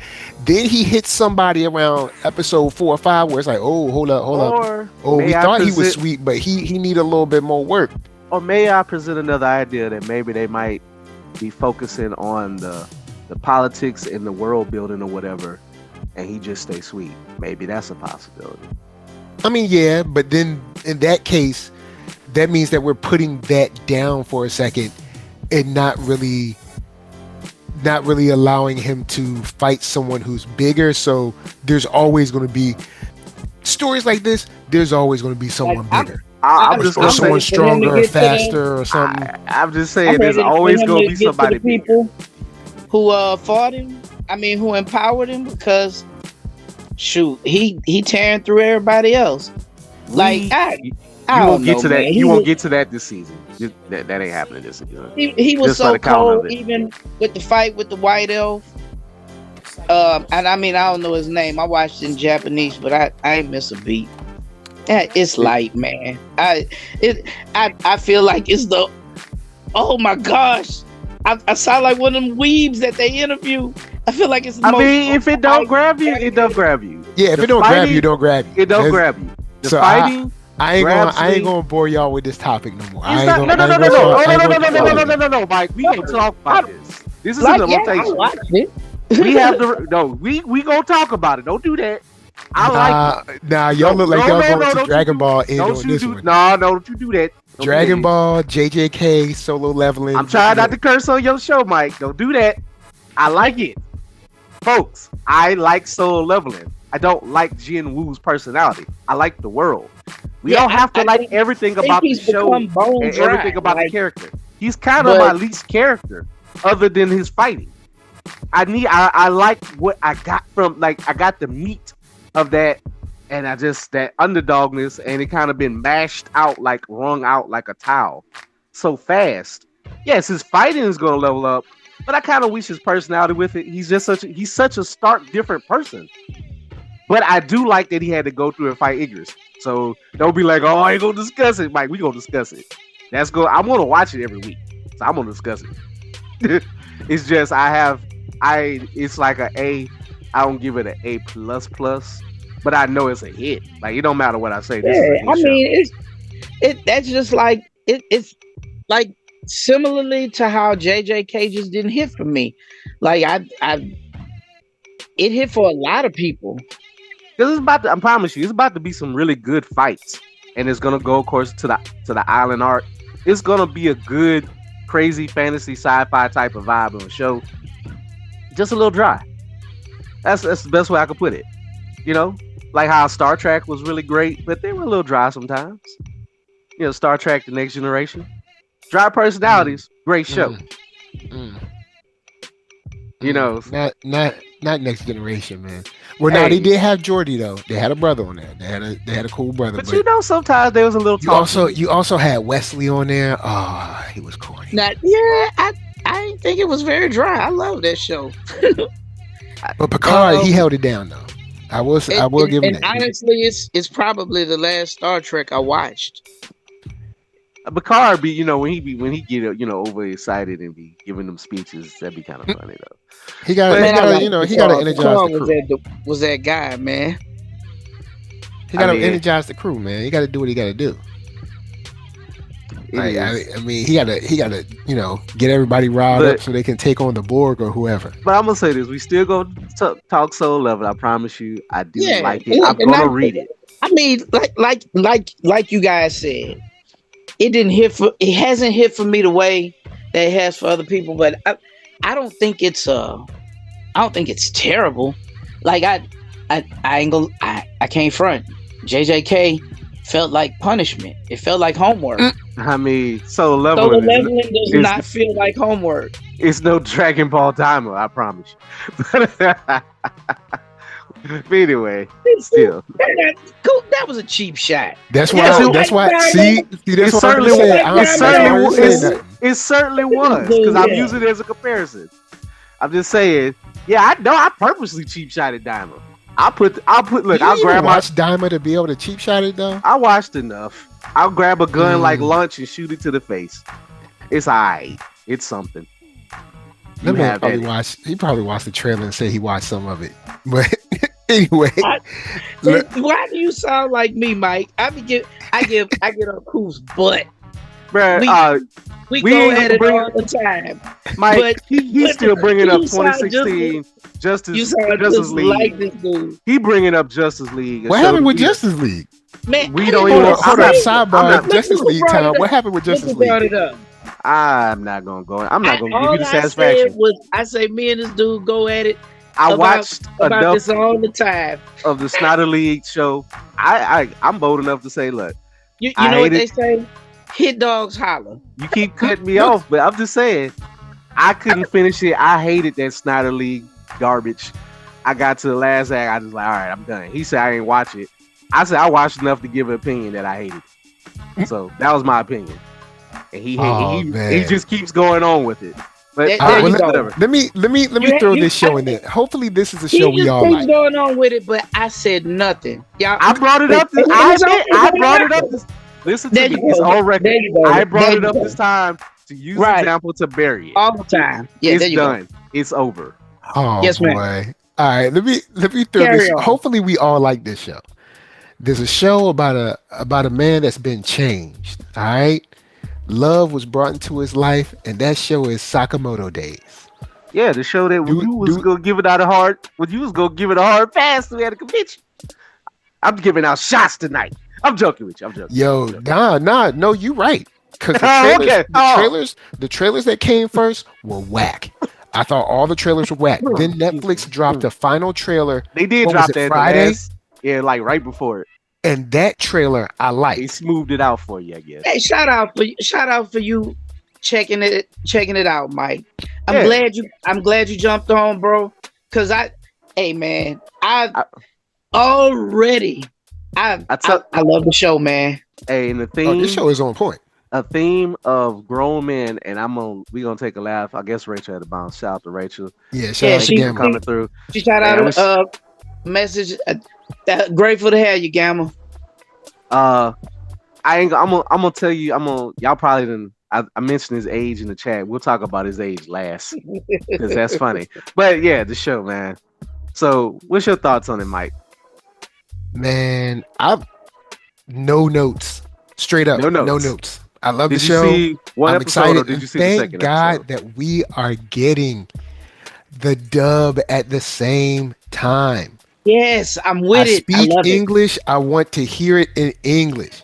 Then he hits somebody around episode 4 or 5 where it's like, oh, hold up. or Oh, we may I thought he was present sweet, but he need a little bit more work. or may I present another idea that maybe they might be focusing on the politics and the world building or whatever, and he just stay sweet. Maybe that's a possibility. I mean, yeah, but then in that case, that means that we're putting that down for a second and not really allowing him to fight someone who's bigger. So there's always going to be stories like this. There's always going to be Like someone bigger I'm I'm just or gonna I'm say someone ready for him to stronger or get to the faster or something. I'm just I'm saying there's ready for always him gonna to be get to somebody the bigger. people who fought him. I mean, who empowered him, because shoot, he tearing through everybody else. Like We I you won't don't get know, to man. that. You won't get to that this season. That ain't happening this season. He was Just for so the count of cold, it. even with the fight with the white elf. And I mean, I don't know his name. I watched it in Japanese, but I ain't miss a beat. It's light, man. I feel like it's the, oh my gosh, I sound like one of them weebs that they interview. I feel like it's the I most mean, if it don't grab you, it don't grab you. Yeah, if The it don't grab you, fighting, it don't grab you. it don't That's- grab you. The So fighting I ain't grabs gonna me. bore y'all with this topic no more. It's not. No, no, no, no, no. I Oh, ain't no, no, gonna no, no, keep no, y'all no, with no, it. no, no, Mike. We gonna talk about this. This is in Like, the yeah, I rotation. watched it. We have the no. We gonna talk about it. Don't do that. I like it. Nah, y'all look like y'all going to don't Dragon Ball end don't on you this do one. no, don't you do that. Don't Dragon do that. Ball, JJK, solo leveling. I'm trying not to curse on your show, Mike. Don't do that. I like it. Folks, I like solo leveling. I don't like Jin Woo's personality. I like the world. We don't have to like everything about the show and everything about the character. He's kind of my least character, other than his fighting. I like what I got from, like, I got the meat of that, and I just, that underdogness, and it kind of been mashed out, like wrung out like a towel so fast. Yes, his fighting is gonna level up, but I kind of wish his personality with it. He's such a stark different person. But I do like that he had to go through and fight Igris. So don't be like, oh, I ain't gonna discuss it, Mike. We gonna discuss it. That's good. I'm gonna watch it every week, so I'm gonna discuss it. It's just it's like a A. I don't give it an A plus plus, but I know it's a hit. Like, it don't matter what I say. This is a hit show. That's just like it's like similarly to how JJK just didn't hit for me. Like it hit for a lot of people. Because I promise you, it's about to be some really good fights, and it's gonna go, of course, to the island art. It's gonna be a good, crazy fantasy sci-fi type of vibe on the show. Just a little dry. That's the best way I could put it. You know, like how Star Trek was really great, but they were a little dry sometimes. You know, Star Trek: The Next Generation, dry personalities, great show. You know, not Next Generation, man. Well, no, they did have Jordy though. They had a brother on there. They had a cool brother. But you know, sometimes there was a little talk. You also had Wesley on there. Oh, he was corny. I didn't think it was very dry. I love that show. But Picard, he held it down though. I will give him that. Honestly, it's probably the last Star Trek I watched. Picard be, you know, when he get, you know, overexcited and be giving them speeches, that'd be kind of funny though. He got to energize the crew. Was that guy, man? He got to energize the crew, man. He got to do what he got to do. I mean, he got to, you know, get everybody riled up so they can take on the Borg or whoever. But I'm gonna say this: we still go talk soul level. I promise you, I do like it. I'm gonna read it. I mean, like you guys said, it hasn't hit for me the way that it has for other people. But I don't think it's terrible. Like I can't front. JJK felt like punishment. It felt like homework. I mean, solo leveling does not feel like homework. It's no Dragon Ball timer, I promise you. But anyway, still, that was a cheap shot. That's why. See, that's what I'm saying. It certainly was, because I'm using it as a comparison. I'm just saying. Yeah, I know. I purposely cheap shotted Daima. I'll grab Daima to be able to cheap shot it though. I watched enough. I'll grab a gun like lunch and shoot it to the face. It's alright. It's something. He probably watched the trailer and said he watched some of it. But anyway, why do you sound like me, Mike? I get on Coop's butt. Bruh, we go at it all the time. Mike, but he's still bringing up 2016 Justice League. Like this dude. He bringing up Justice League. What happened with Justice League? Man, we don't even hold on. Sidebar. Justice League time. What happened with Justice League? I'm not gonna go. I'm not gonna give you the satisfaction. I say me and this dude go at it. I watched enough this all the time of the Snyder League show. I'm bold enough to say, look, you know what they say? Hit dogs holler. You keep cutting me off, but I'm just saying, I couldn't finish it. I hated that Snyder League garbage. I got to the last act. I just like, all right, I'm done. He said I ain't watch it. I said I watched enough to give an opinion that I hated it. So that was my opinion. And he just keeps going on with it. But let me throw this show in there. Hopefully, this is a show we all like. Going on with it, but I said nothing. Y'all, I brought it up. I brought it up. Listen to me. It's on record. I brought it up this time to use the example to bury it all the time. Yeah, it's done. It's over. Oh yes, boy. Man. All right, let me throw this. Hopefully, we all like this show. There's a show about a man that's been changed. All right. Love was brought into his life, and that show is Sakamoto Days. Yeah, to show that when Do you was do gonna give it out a hard, when you was gonna give it a hard pass, we had a convention. I'm giving out shots tonight. I'm joking with you. I'm joking. yo, nah, no, you right. Cause Okay. Oh. the trailers that came first were whack. I thought all the trailers were whack. Then Netflix dropped the final trailer. They did What was drop it, that in the Friday? last, yeah, like right before it. And that trailer I They liked. smoothed it out for you, I guess. Hey, shout out for you checking it out, Mike. I'm Yeah. glad you jumped on, bro. Cause I already I love the show, man. Hey, and the theme, Oh, this show is on point. a theme of grown men, and we gonna take a laugh. I guess Rachel had to bounce. Shout out to Rachel. Yeah, shout out to she- Gamma. Coming through. She shout out message. Grateful to have you, Gamma. I'm gonna tell you. Y'all probably didn't. I mentioned his age in the chat. We'll talk about his age last because that's funny. But yeah, the show, man. So, what's your thoughts on it, Mike? Man, I've no notes. Straight up, No notes. no notes. I love Did the you show. see one I'm episode, excited. or did you see Thank the second God episode? that we are getting the dub at the same time. Yes, I'm with I it. speak I love English. I want to hear it in English.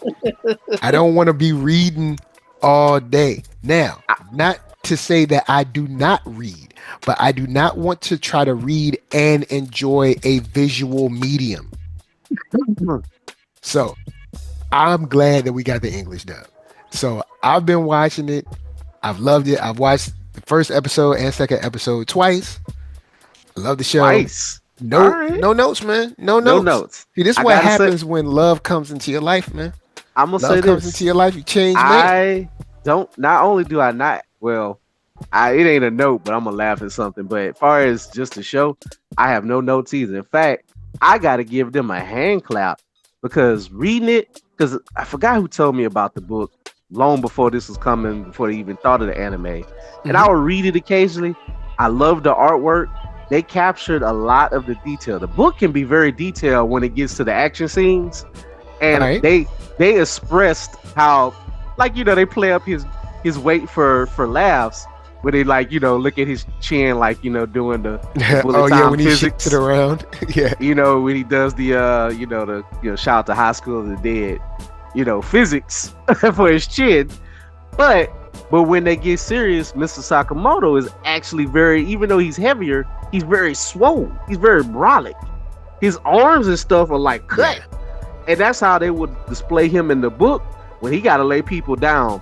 I don't want to be reading all day. Now, not to say that I do not read, but I do not want to try to read and enjoy a visual medium. So I'm glad that we got the English dub. So I've been watching it. I've loved it. I've watched the first episode and second episode twice. I love the show. Twice. No, All right. no notes, man. No No notes. notes. See, this is I what gotta say- happens when love comes into your life, man. I'm gonna Love say comes this. into your life, you change, man. I don't. Not only do I not. Well, it ain't a note, but I'm gonna laugh at something. But as far as just a show, I have no notes either. In fact, I gotta give them a hand clap because reading it. Because I forgot who told me about the book long before this was coming, before they even thought of the anime. And I would read it occasionally. I love the artwork. They captured a lot of the detail. The book can be very detailed when it gets to the action scenes, and Right. they expressed how, like, they play up his weight for laughs, where they, like, look at his chin, like, doing the bullet Oh yeah, time when he physics. shifts it around. Yeah. When he does the shout out to High School of the Dead, physics for his chin. But when they get serious, Mr. Sakamoto is actually even though he's heavier, he's very swole. He's very brolic. His arms and stuff are like cut. Yeah. And that's how they would display him in the book when he got to lay people down.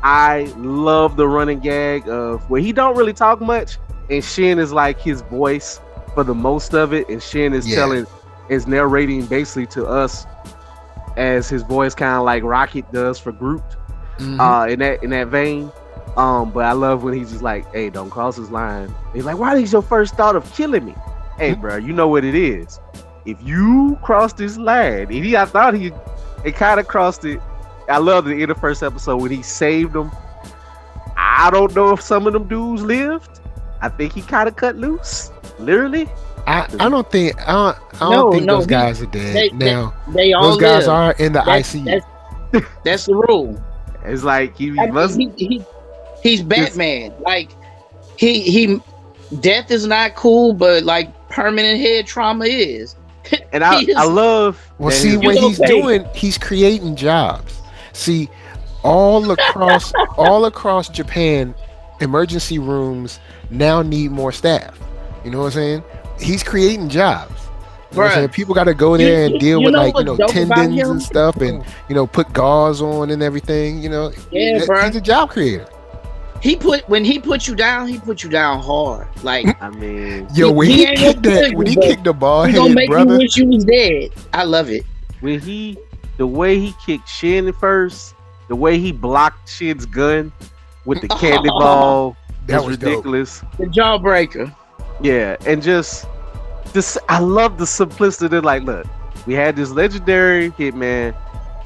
I love the running gag of where he don't really talk much, and Shin is like his voice for the most of it, and Shin is is narrating basically to us as his voice, kind of like Rocket does for Groot. In that vein. But I love when he's just like, hey, don't cross his line. He's like, why is your first thought of killing me? Hey, bro, you know what it is. If you cross this line, and I thought he kind of crossed it. I love the end of the first episode when he saved them. I don't know if some of them dudes lived. I think he kind of cut loose, literally. I don't think those guys are dead. They all those guys live. are in the ICU. That's the rule. It's like he's Batman. Like he death is not cool, but like permanent head trauma is. And I love. Well, see what he's creating jobs. See, all across Japan, emergency rooms now need more staff. You know what I'm saying? He's creating jobs. You know what I'm saying? People got to go there and deal with tendons and stuff, and put gauze on and everything. He's a job creator. When he put you down, he put you down hard. Like, I mean, when he kicked the ball he head, gonna make brother. you wish you was dead. I love it. The way he kicked Shin at first, the way he blocked Shin's gun with the candy ball, that was was ridiculous. The jawbreaker. Yeah, and just this, I love the simplicity. Like, look, we had this legendary hitman.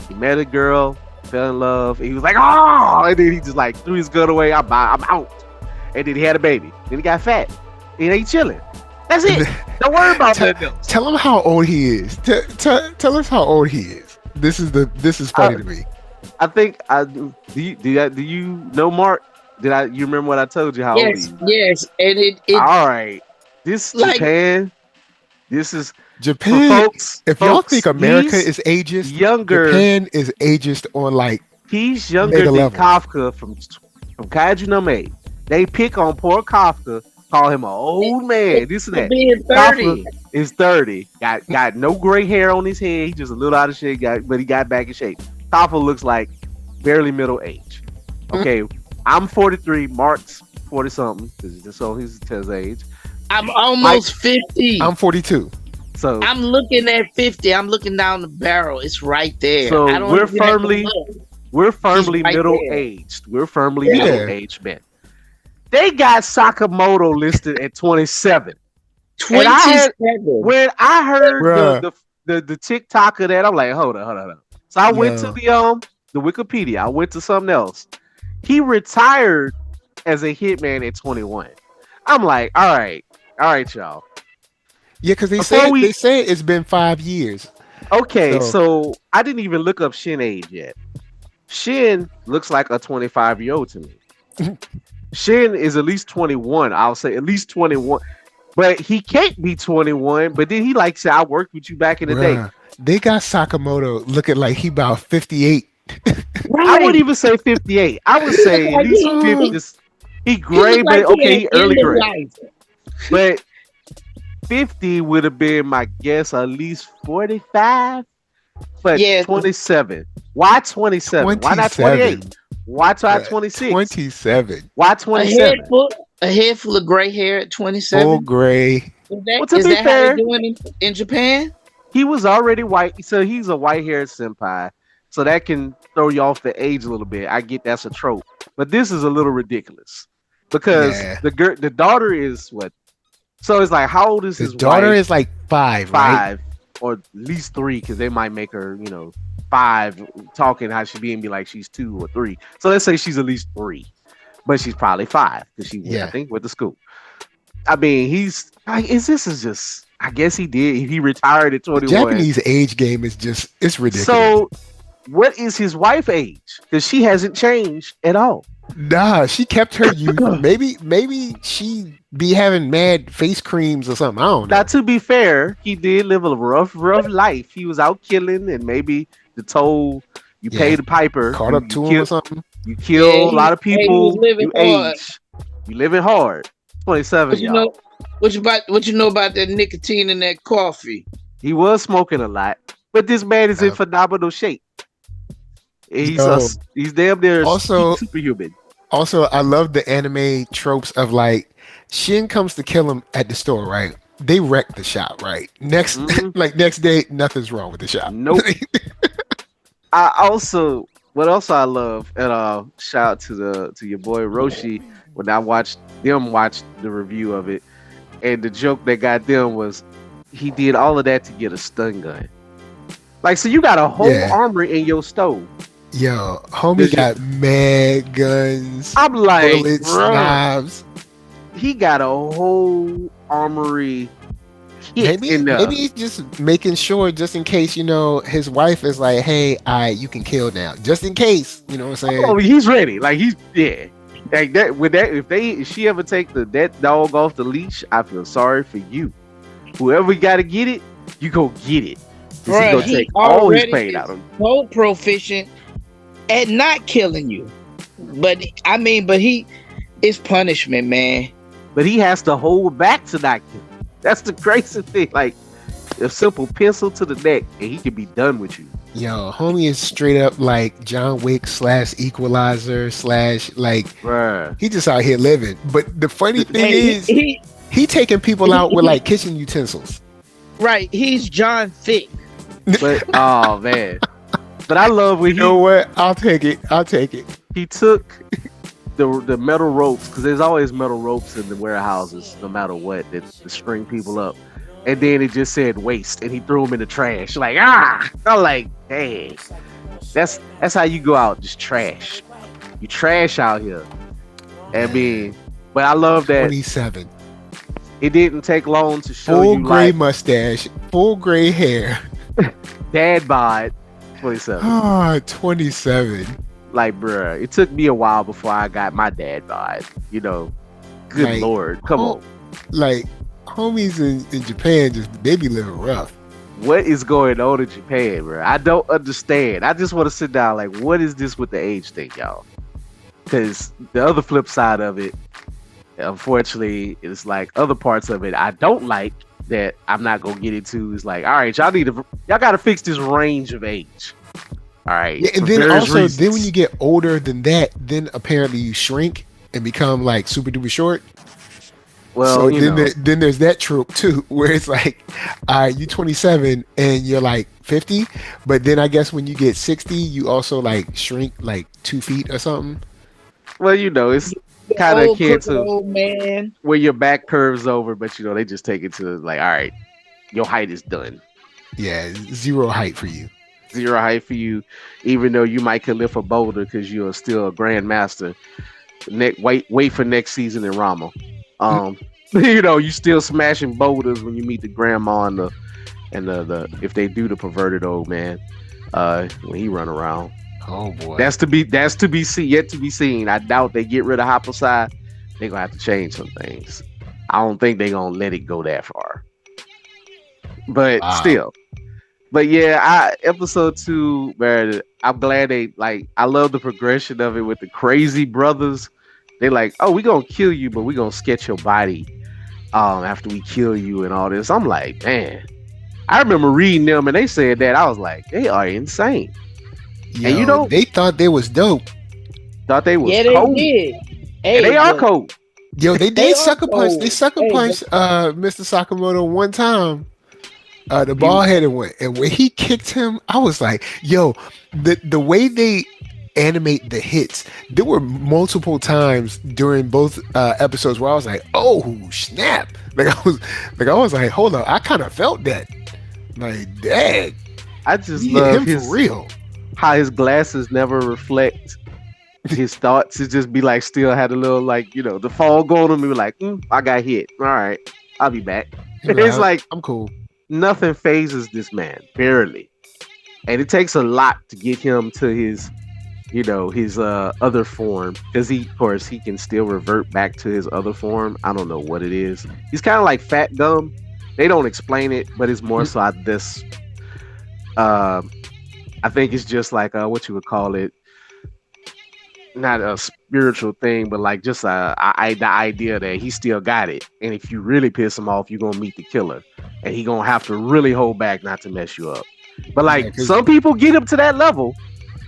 He met a girl, fell in love, and he was like, "Oh!" And then he just like threw his gun away. I'm out. And then he had a baby. Then he got fat. And he chilling. That's it. Don't worry about that. Tell him how old he is. Tell us how old he is. This is funny to me. I think do you know Mark? Did I? You remember what I told you? How old are Yes, you? yes, and it All right. This like Japan. This is for Japan. folks. If y'all think Folks, America is ageist, younger. Japan is ageist on like He's younger mega than levels. Kafka from Kaiju no Maid. They pick on poor Kafka, call him an old man. This and for that. being Kafka 30. is 30. Got no gray hair on his head. He's just a little out of shape. But he got back in shape. Kafka looks like barely middle age. Okay, I'm 43. Mark's 40 something. So he's his age. I'm almost 50. I'm 42. So I'm looking at 50. I'm looking down the barrel. It's right there. So I don't we're even have to firmly look. we're firmly right middle there. aged. We're firmly Yeah. middle aged men. They got Sakamoto listed at 27. And 27. when I heard Bruh. the TikTok of that, I'm like, hold on. So I went to the Wikipedia. I went to something else. He retired as a hitman at 21. I'm like, all right, y'all. Yeah, because they Before say it's been 5 years. Okay, so I didn't even look up Shin age yet. Shin looks like a 25-year-old to me. Shin is at least 21. I'll say at least 21. But he can't be 21. But then he like said, I worked with you back in the day. Bruh, they got Sakamoto looking like he about 58. Right. I wouldn't even say 58. I would say at least 50. He gray, but okay, he early gray. But 50 would have been my guess, at least 45. But 27. Why 27? Why not 28? Why try 26? 27. Why 27? A head full of gray hair at 27. Full gray. Is that how they doing in Japan? He was already white, so he's a white-haired senpai. So that can throw you off the age a little bit. I get that's a trope, but this is a little ridiculous because the daughter is what? So it's like, how old is his daughter? Wife? Is like 5, right? Or at least 3, because they might make her, 5, talking how she be and be like she's 2 or 3. So let's say she's at least 3, but she's probably 5 because she, I think, went to school. I mean, he's like, this is just. I guess he did. He retired at 21. The Japanese age game is just, it's ridiculous. So, what is his wife age? Because she hasn't changed at all. Nah, she kept her youth. maybe she be having mad face creams or something. I don't know. Now, to be fair, he did live a rough life. He was out killing, and maybe the toll you pay the piper. Caught up to him or something. You kill a lot of people. You hard. age. You living hard. 27, y'all. What you know about that nicotine in that coffee? He was smoking a lot, but this man is in phenomenal shape. He's damn near superhuman. Also, I love the anime tropes of like Shin comes to kill him at the store, right? They wreck the shop, right? Next day, nothing's wrong with the shop. Nope. What else I love, and shout out to your boy Roshi when I watched the review of it, and the joke that got them was he did all of that to get a stun gun. Like, so you got a whole armory in your stove. Yo, homie got mad guns. I'm like, bullets, knives. He got a whole armory. Maybe he's just making sure, just in case, his wife is like, hey, you can kill now. Just in case, you know what I'm saying? Oh, he's ready. Like, like that. If she ever take that dog off the leash, I feel sorry for you. Whoever got to get it, you go get it. He's gonna take all his pain out of him. So proficient at not killing you, but he is punishment, man. But he has to hold back to not kill. That's the crazy thing. Like a simple pencil to the neck, and he can be done with you. Yo, homie is straight up like John Wick / Equalizer / like he just out here living. But the funny thing is, he taking people out with like kitchen utensils. Right, he's John Thick. But oh man, but I love when you know what? I'll take it. He took the metal ropes, because there's always metal ropes in the warehouses, no matter what, that to string people up. And then it just said waste, and he threw them in the trash. Like, I'm like, dang, that's how you go out, just trash. You trash out here. I mean, but I love that 27. It didn't take long to show full gray mustache, full gray hair. Dad bod 27. 27. Like, bruh, it took me a while before I got my dad bod. You know, good Like, lord, come on. like homies in Japan just they be living rough. What is going on in Japan, bro? I don't understand. I just want to sit down. Like, what is this with the age thing, y'all? Because the other flip side of it, unfortunately, it's like other parts of it I don't like that I'm not gonna get into. Is like, all right, y'all got to fix this range of age. All right, Yeah, and for then various also reasons. then when you get older than that, then apparently you shrink and become like super duper short. Well, So you then know, then there's that trope too, where it's like, all right, you 27 and you're like 50, but then I guess when you get 60, you also like shrink like 2 feet or something. well, you know, it's The kind of old akin crooked to old man. where your back curves over, but you know, they just take it to like, all right, your height is done. Yeah, zero height for you. Zero height for you, even though you might could lift a boulder because you're still a grandmaster. Wait for next season in Rama. You know, you still smashing boulders when you meet the grandma and the if they do the perverted old man, when he run around. Oh boy. That's to be seen, yet to be seen. I doubt they get rid of Haposai. They're gonna have to change some things. I don't think they're gonna let it go that far. But Wow. still. But yeah, episode 2, man, I'm glad they like I love the progression of it with the crazy brothers. They like, oh, we gonna kill you, but we gonna sketch your body after we kill you and all this. I'm like, man. I remember reading them and they said that. I was like, they are insane. And you Yo, know, they thought they was dope. thought they was Yeah, they cold. did. And Hey, they are but cold. Yo, they they did are sucker punch. They cold. sucker Hey, but punched Mr. Sakamoto one time. The He ball headed one, and when he kicked him, I was like, "Yo, the way they animate the hits, there were multiple times during both episodes where I was like, oh snap!" Like I was like, hold on, I kind of felt that. Like, dang, I just he hit love him for real. how his glasses never reflect his thoughts. It just be like still had a little like, you know, the fall going on me like, I got hit. All right, I'll be back. He be It's like, like I'm cool. nothing phases this man, barely. And it takes a lot to get him to his, you know, his other form. Because he, of course, he can still revert back to his other form. I don't know what it is. He's kind of like Fat Gum. They don't explain it, but it's more so this. Uh, I think it's just like what you would call it, not a spiritual thing, but like just the idea that he still got it. And if you really piss him off, you're gonna meet the killer, and he gonna have to really hold back not to mess you up. But Yeah, like 'cause- some people get up to that level,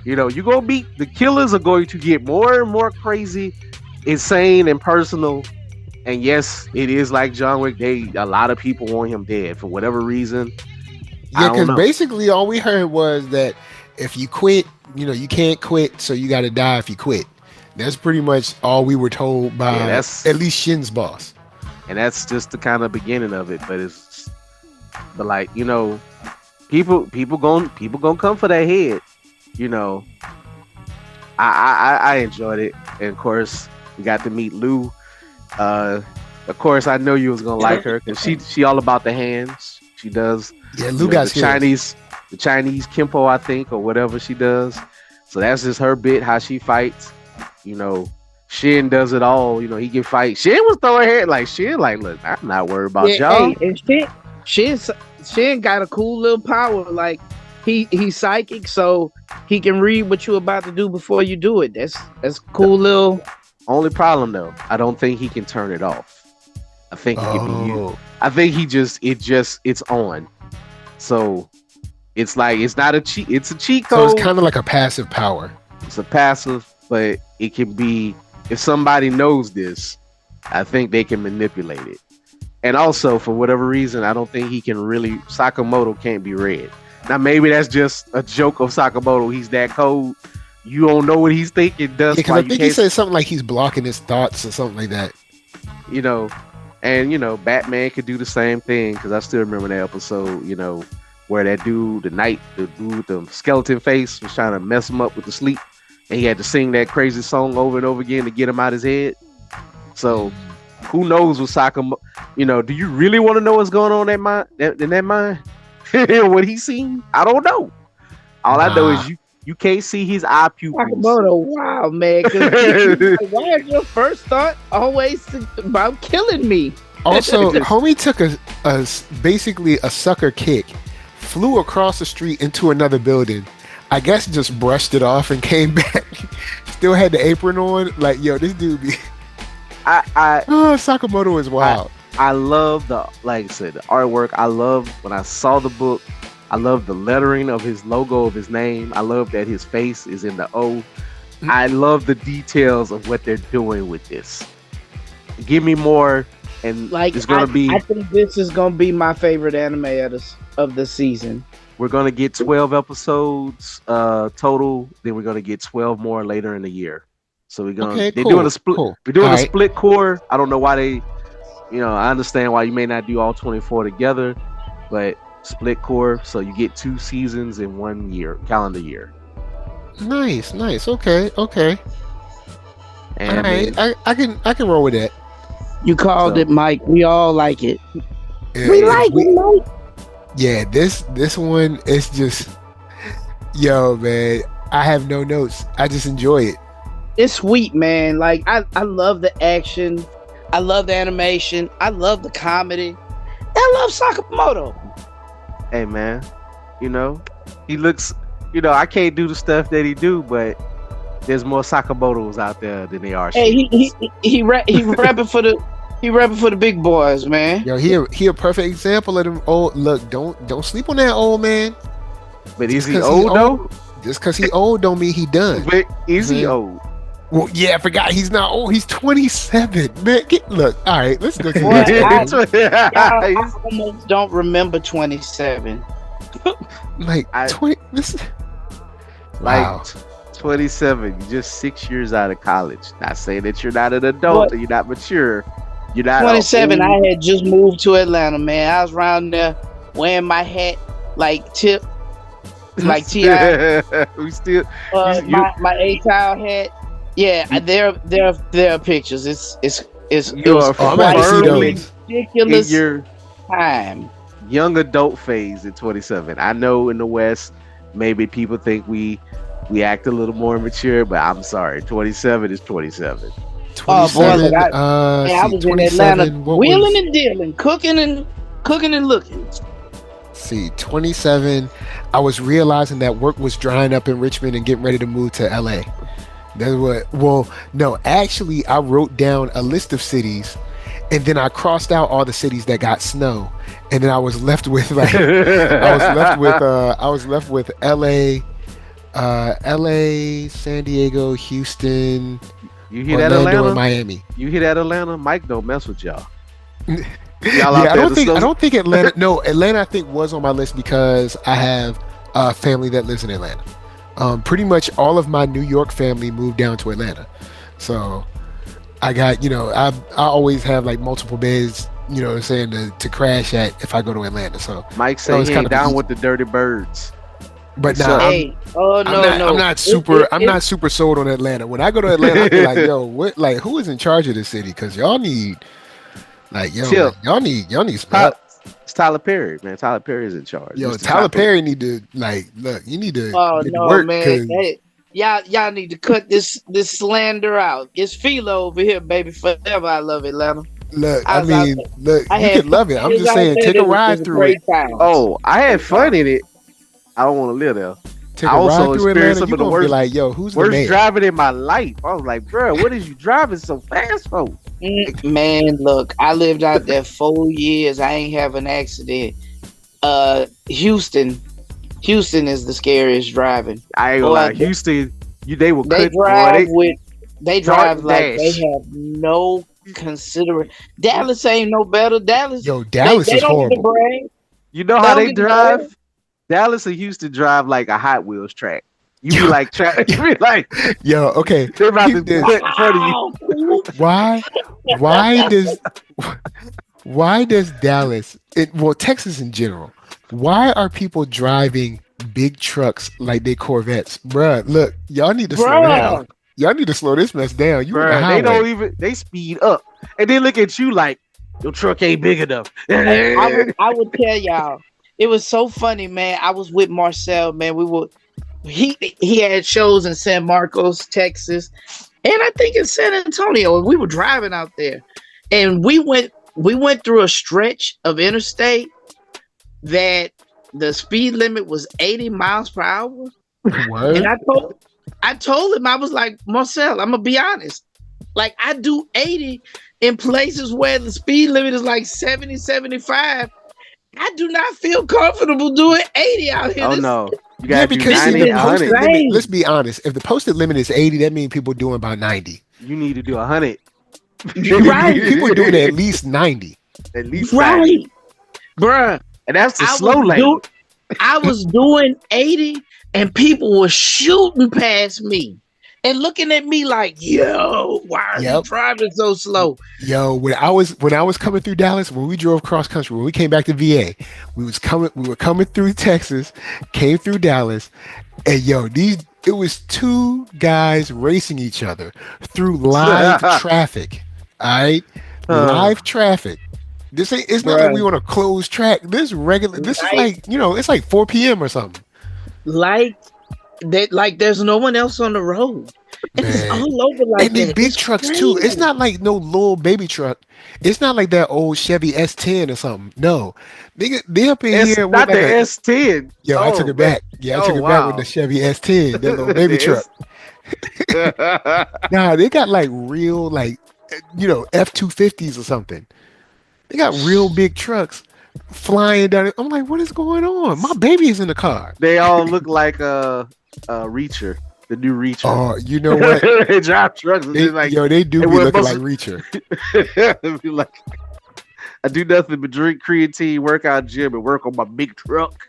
you know, you gonna meet the killers are going to get more and more crazy, insane, and personal. And yes, it is like John Wick. A lot of people want him dead for whatever reason. I Yeah, don't because know. basically all we heard was that if you quit, you can't quit, so you got to die if you quit. That's pretty much all we were told by Yeah, that's at least Shin's boss. and that's just the kind of beginning of it. But like you know, people gonna come for that head. You know, I enjoyed it, and of course we got to meet Lou. Of course, I know you was gonna like her because she all about the hands. She does. Yeah, You Lou know, got the skills. Chinese Kempo, I think, or whatever she does. So that's just her bit, how she fights. You know, Shin does it all. You know, he can fight. Shin was throwing head like Shin, like, look, I'm not worried about yeah, y'all. hey, and Shin got a cool little power. Like he's psychic, so he can read what you're about to do before you do it. That's cool little. Only problem though, I don't think he can turn it off. I think it can be you. Oh, I think it's on. So it's like it's not a cheat. It's a cheat so code. it's kind of like a passive power. It's a passive, but it can be if somebody knows this, I think they can manipulate it. And also, for whatever reason, I don't think he can really Sakamoto can't be read. Now maybe that's just a joke of Sakamoto. He's that cold. You don't know what he's thinking. Yeah, That's because why I you think he can't, said something like he's blocking his thoughts or something like that. you know. And you know, Batman could do the same thing because I still remember that episode. You know, where that dude, the dude with the skeleton face, was trying to mess him up with the sleep, and he had to sing that crazy song over and over again to get him out his head. So who knows what Sakamoto? You know, do you really want to know what's going on in that mind? What he's seen? I don't know. All I know Nah. is You can't see his eye pupils. Sakamoto, wow, man. Why is your first thought always about killing me? Also, homie took basically a sucker kick, flew across the street into another building. I guess just brushed it off and came back. Still had the apron on. Like, yo, this dude be. Sakamoto is wild. I love like I said, the artwork. I love when I saw the book. I love the lettering of his logo of his name. I love that his face is in the O. I love the details of what they're doing with this. Give me more, and like it's gonna be. I think this is gonna be my favorite anime of the season. We're gonna get 12 episodes total. Then we're gonna get 12 more later in the year. So we're gonna. Okay, they're cool, doing a split. cool. We're doing All a right. split core. I don't know why they. I understand why you may not do all 24 together, but split core, so you get 2 seasons in 1 year, calendar year. Nice. Okay. And All right, I can roll with that. You called it, Mike. We all like it. Yeah, We like it, Mike. Yeah, this one is just, yo, man. I have no notes. I just enjoy it. It's sweet, man. Like I love the action. I love the animation. I love the comedy. I love Sakamoto. hey man, he looks. I can't do the stuff that he do, but there's more Sakamotos out there than there are. Hey, he rapping for the big boys, man. Yo, he a perfect example of them old. Look, don't sleep on that old man. But is Just he 'cause old though? Just because he old don't mean he done. But is he Mhm. old? Well, yeah, I forgot he's not old. He's 27. Man, look. All right, let's go to Boy, the I almost don't remember 27. like I- 20. This, Like wow. 27. You're just 6 years out of college. Not saying that you're not an adult or you're not mature. You're not 27. old. I had just moved to Atlanta, man. I was around there wearing my hat like Tip, like T.I. We still. my A-Tile hat. Yeah, there are pictures. You are Oh, I'm gonna see firmly those. in ridiculous your time. young adult phase at 27. I know in the West, maybe people think we act a little more mature, but I'm sorry, 27 is 27. 27. look, I see, was in Atlanta what wheeling was- and dealing, cooking and looking. See, 27. I was realizing that work was drying up in Richmond and getting ready to move to LA. That's what. Well, no, actually, I wrote down a list of cities, and then I crossed out all the cities that got snow, and then I was left with like I was left with LA, San Diego, Houston, You hear that, Orlando, Atlanta? and Miami. You hear that, Atlanta? Mike don't mess with y'all. Yeah, Y'all out I there don't think to- Atlanta. No, Atlanta I think was on my list because I have a family that lives in Atlanta. Pretty much all of my New York family moved down to Atlanta, so I got I always have like multiple beds, what I'm saying, to crash at if I go to Atlanta. So, Mike That say was he kind ain't of down easy. with the dirty birds. but So- now Hey, no. I'm not super. I'm not super sold on Atlanta. When I go to Atlanta, I feel like, yo, what? Like, who is in charge of this city? Because y'all need, like, yo, Chill. y'all need some Ty- help. It's Tyler Perry, man. Tyler Perry is in charge. Yo, Mr. Tyler Chopper. Perry need to look. You need to Oh get to no, work. man! 'Cause- Hey, y'all need to cut this slander out. It's Philo over here, baby. Forever, I love Atlanta. Look, I I was out mean, there. look, I you had can love it. I'm friends just out saying, there take that a was ride a through great it. time. Oh, I had fun in it. I don't want to live there. Take I a also ride through experienced Atlanta. some You of the gonna be worst- like, yo, who's the Worst mayor? driving in my life. I was like, bro, what is you driving so fast for? Man, look, I lived out there 4 years. I ain't have an accident. Houston is the scariest driving. I ain't gonna Boy, lie. Houston, they were They cut. drive Boy, they Dark drive like dash. they have no considerate. Dallas ain't no better. Dallas, Yo, Dallas they is don't get the horrible. brand. you know how Don't they get the drive? Dallas and Houston drive like a Hot Wheels track. You be like, you be like, Yo, okay. they're about to Keep this. put in front of you. Why does Dallas well, Texas in general, why are people driving big trucks like they Corvettes? Bruh, look, y'all need to slow down. Y'all need to slow this mess down. You on the Bruh, highway. they don't even, they speed up. And they look at you like, your truck ain't big enough. I would tell y'all, it was so funny, man. I was with Marcel, man. he had shows in San Marcos, Texas, and I think in San Antonio. We were driving out there, and we went through a stretch of interstate that the speed limit was 80 miles per hour. Word? And I told him, I was like, Marcel, I'm gonna be honest. Like, I do 80 in places where the speed limit is like 70, 75. I do not feel comfortable doing 80 out here. Oh no. You Yeah, gotta do because see, 90, the posted 100. limit, let's be honest, if the posted limit is 80, that means people doing about 90. You need to do 100. Right. People doing at least 90. At least Right. 90. Bruh. And that's the slow lane. I was doing 80 and people were shooting past me and looking at me like, yo, why are you driving so slow? Yo, when I was coming through Dallas, when we drove cross country, when we came back to VA, we were coming through Texas, came through Dallas, and it was two guys racing each other through live traffic. All right? Live traffic. It's not like we on a closed track. This is like, it's like 4 p.m. or something. Like there's no one else on the road. It's all over like and then big trucks too. It's not like no little baby truck. It's not like that old Chevy S10 or something. No, they up in here. Not the S10. Yo, I took it back. Yeah, I took it back with the Chevy S10, that little baby truck. Nah, they got like real F-250s or something. They got real big trucks flying down. I'm like, what is going on? My baby is in the car. They all look like a Reacher, the new Reacher. Oh, you know what? They drive trucks. They do be looking like Reacher. Be like, I do nothing but drink creatine, work out gym, and work on my big truck.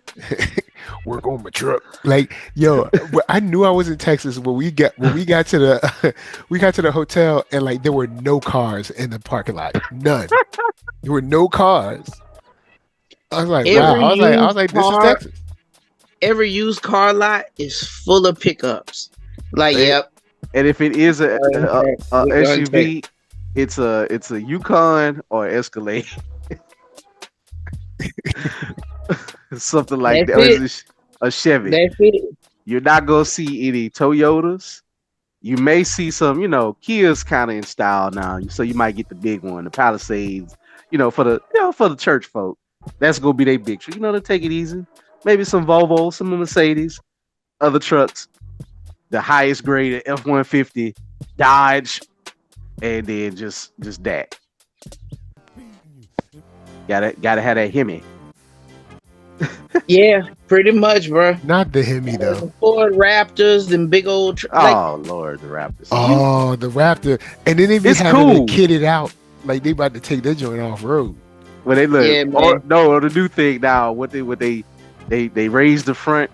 Work on my truck. Like, yo, I knew I was in Texas when we got to the hotel, and like there were no cars in the parking lot. None. There were no cars. I was like, wow. I was like, this is Texas. Every used car lot is full of pickups. Like, yep. And if it is a SUV, it's a Yukon or Escalade. Something like that. Or a Chevy. That's it. You're not gonna see any Toyotas. You may see some, Kia's kind of in style now, so you might get the big one, the Palisades. For the church folk, that's gonna be their big truck. To take it easy. Maybe some Volvo, some Mercedes, other trucks, the highest grade F-150, Dodge, and then just that. Gotta have that Hemi. Yeah, pretty much, bro. Not the Hemi though. Ford Raptors, them big old. Lord, the Raptors. Oh, the Raptor, and then they be having it kitted out like they about to take their joint off road. When they look, the new thing now, what they raise the front.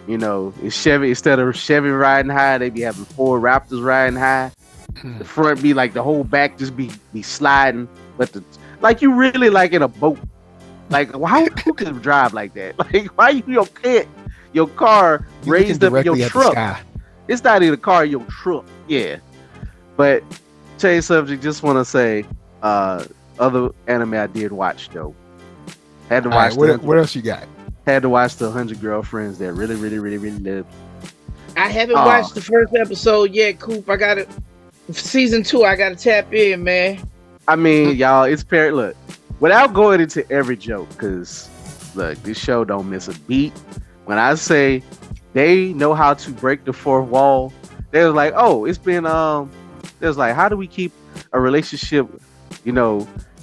It's Chevy, instead of Chevy riding high, they be having Ford Raptors riding high. The front be like the whole back just be sliding, but you really like in a boat. Like, who can drive like that? Like, why you can't your car raised up your truck? It's not in the car, your truck. Yeah. But change subject, just want to say, other anime I did watch though. Had to watch. What else you got? Had to watch the 100 Girlfriends that really, really, really, really loved. I haven't watched the first episode yet, Coop. I got it. Season 2, I got to tap in, man. I mean, y'all, it's look, without going into every joke, because look, this show don't miss a beat. When I say they know how to break the fourth wall, they was like, oh, it's been they was like, how do we keep a relationship,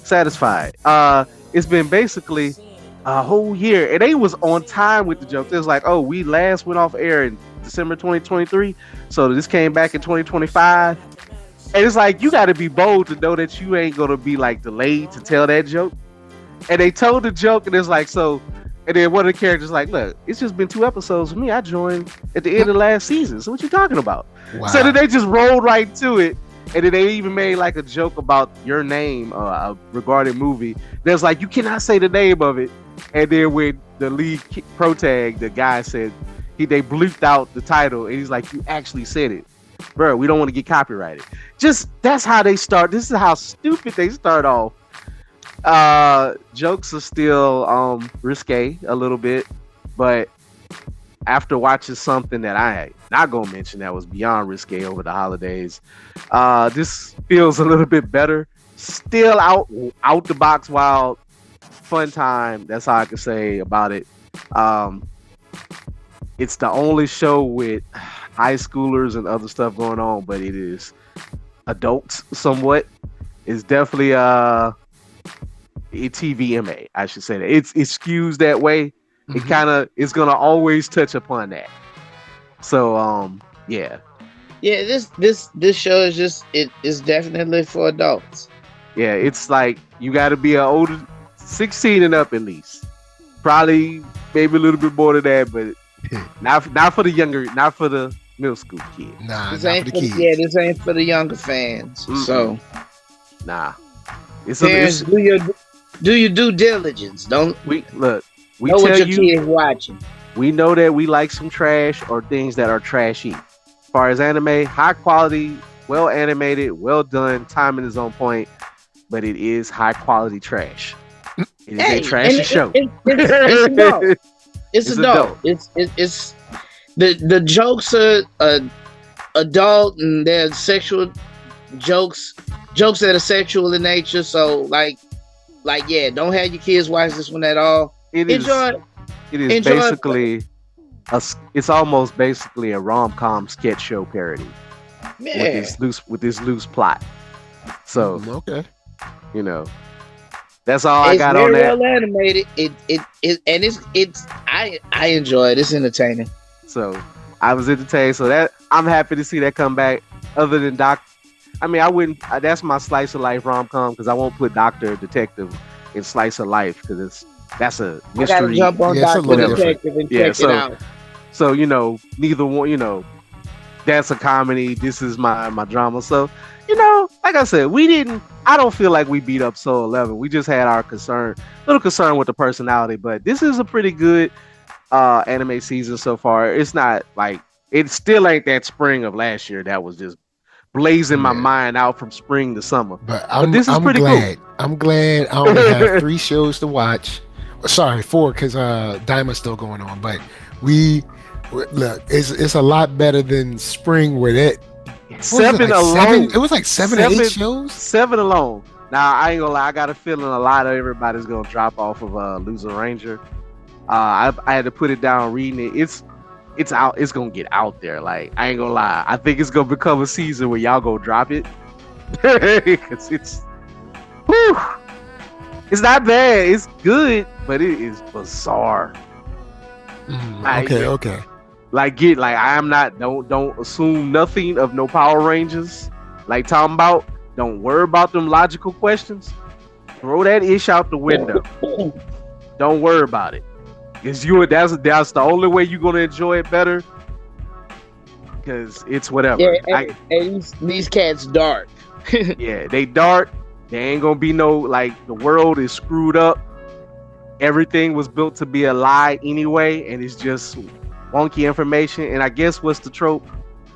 satisfied? It's been basically a whole year, and they was on time with the joke. It was like, oh, we last went off air in December 2023, so this came back in 2025. And it's like, you got to be bold to know that you ain't gonna be like delayed to tell that joke. And they told the joke, and it's like, so, and then one of the characters like, look, it's just been 2 episodes for me. I joined at the end of last season, so what you talking about? Wow. So then they just rolled right to it. And then they even made like a joke about your name regarding movie. There's like, you cannot say the name of it. And then when the lead protag, the guy said, they bleeped out the title, and he's like, you actually said it. Bro, we don't want to get copyrighted. Just, that's how they start. This is how stupid they start off. Jokes are still risque a little bit, but after watching something that I ain't not gonna mention that was beyond risque over the holidays, this feels a little bit better. Still out the box wild, fun time. That's all I can say about it. Um, it's the only show with high schoolers and other stuff going on, but it is adults somewhat. It's definitely a TVMA, I should say that. It skews that way. It kind of it's gonna always touch upon that. So yeah. Yeah, this show is just it is definitely for adults. Yeah, it's like you got to be a older 16 and up at least. Probably maybe a little bit more than that, but not for the younger, not for the middle school kids. Nah, This not ain't for the kids. yeah, this ain't for the younger fans. So Nah. parents, do your due diligence. Don't we know tell what your you kid watching. we know that we like some trash or things that are trashy. As far as anime, high quality, well animated, well done, timing is on point, but it is high quality trash. It is a trashy show. It's adult. It's It's adult. It's the jokes are adult and they're sexual jokes that are sexual in nature. So like yeah, don't have your kids watch this one at all. It is basically it's almost basically a rom-com sketch show parody with this loose plot. So Okay. you know, that's all I it's got very on that. well animated. It and it's I enjoy it. It's entertaining. So I was entertained. So that I'm happy to see that come back. Other than I mean, I wouldn't. That's my slice of life rom com because I won't put Doctor Detective in slice of life because that's a I gotta mystery. jump on Yeah, it's a Doctor little Detective and Yeah, check it out. So neither one. That's a comedy. This is my drama. So like I said, I don't feel like we beat up Soul 11. We just had our little concern with the personality. But this is a pretty good anime season so far. It's not like it still ain't that spring of last year that was just blazing my mind out from spring to summer. But this is pretty glad. cool. I'm glad I only have 3 shows to watch. Sorry, 4 because Diamond's still going on. But look, it's a lot better than spring where that 7 alone. It was like 7 or 8 shows. 7 alone. Now I ain't gonna lie, I got a feeling a lot of everybody's gonna drop off of Loser Ranger. I had to put it down reading it. It's out. It's gonna get out there. Like I ain't gonna lie. I think it's gonna become a season where y'all go drop it because it's not bad. It's good, but it is bizarre. Okay. Like I am not. Don't assume nothing of no Power Rangers. Like talking about. Don't worry about them logical questions. Throw that ish out the window. Don't worry about it. Cause that's the only way you're gonna enjoy it better. Cause it's whatever. Yeah, and these cats dark. Yeah, they dark. There ain't gonna be no like the world is screwed up. Everything was built to be a lie anyway, and it's just wonky information. And I guess what's the trope?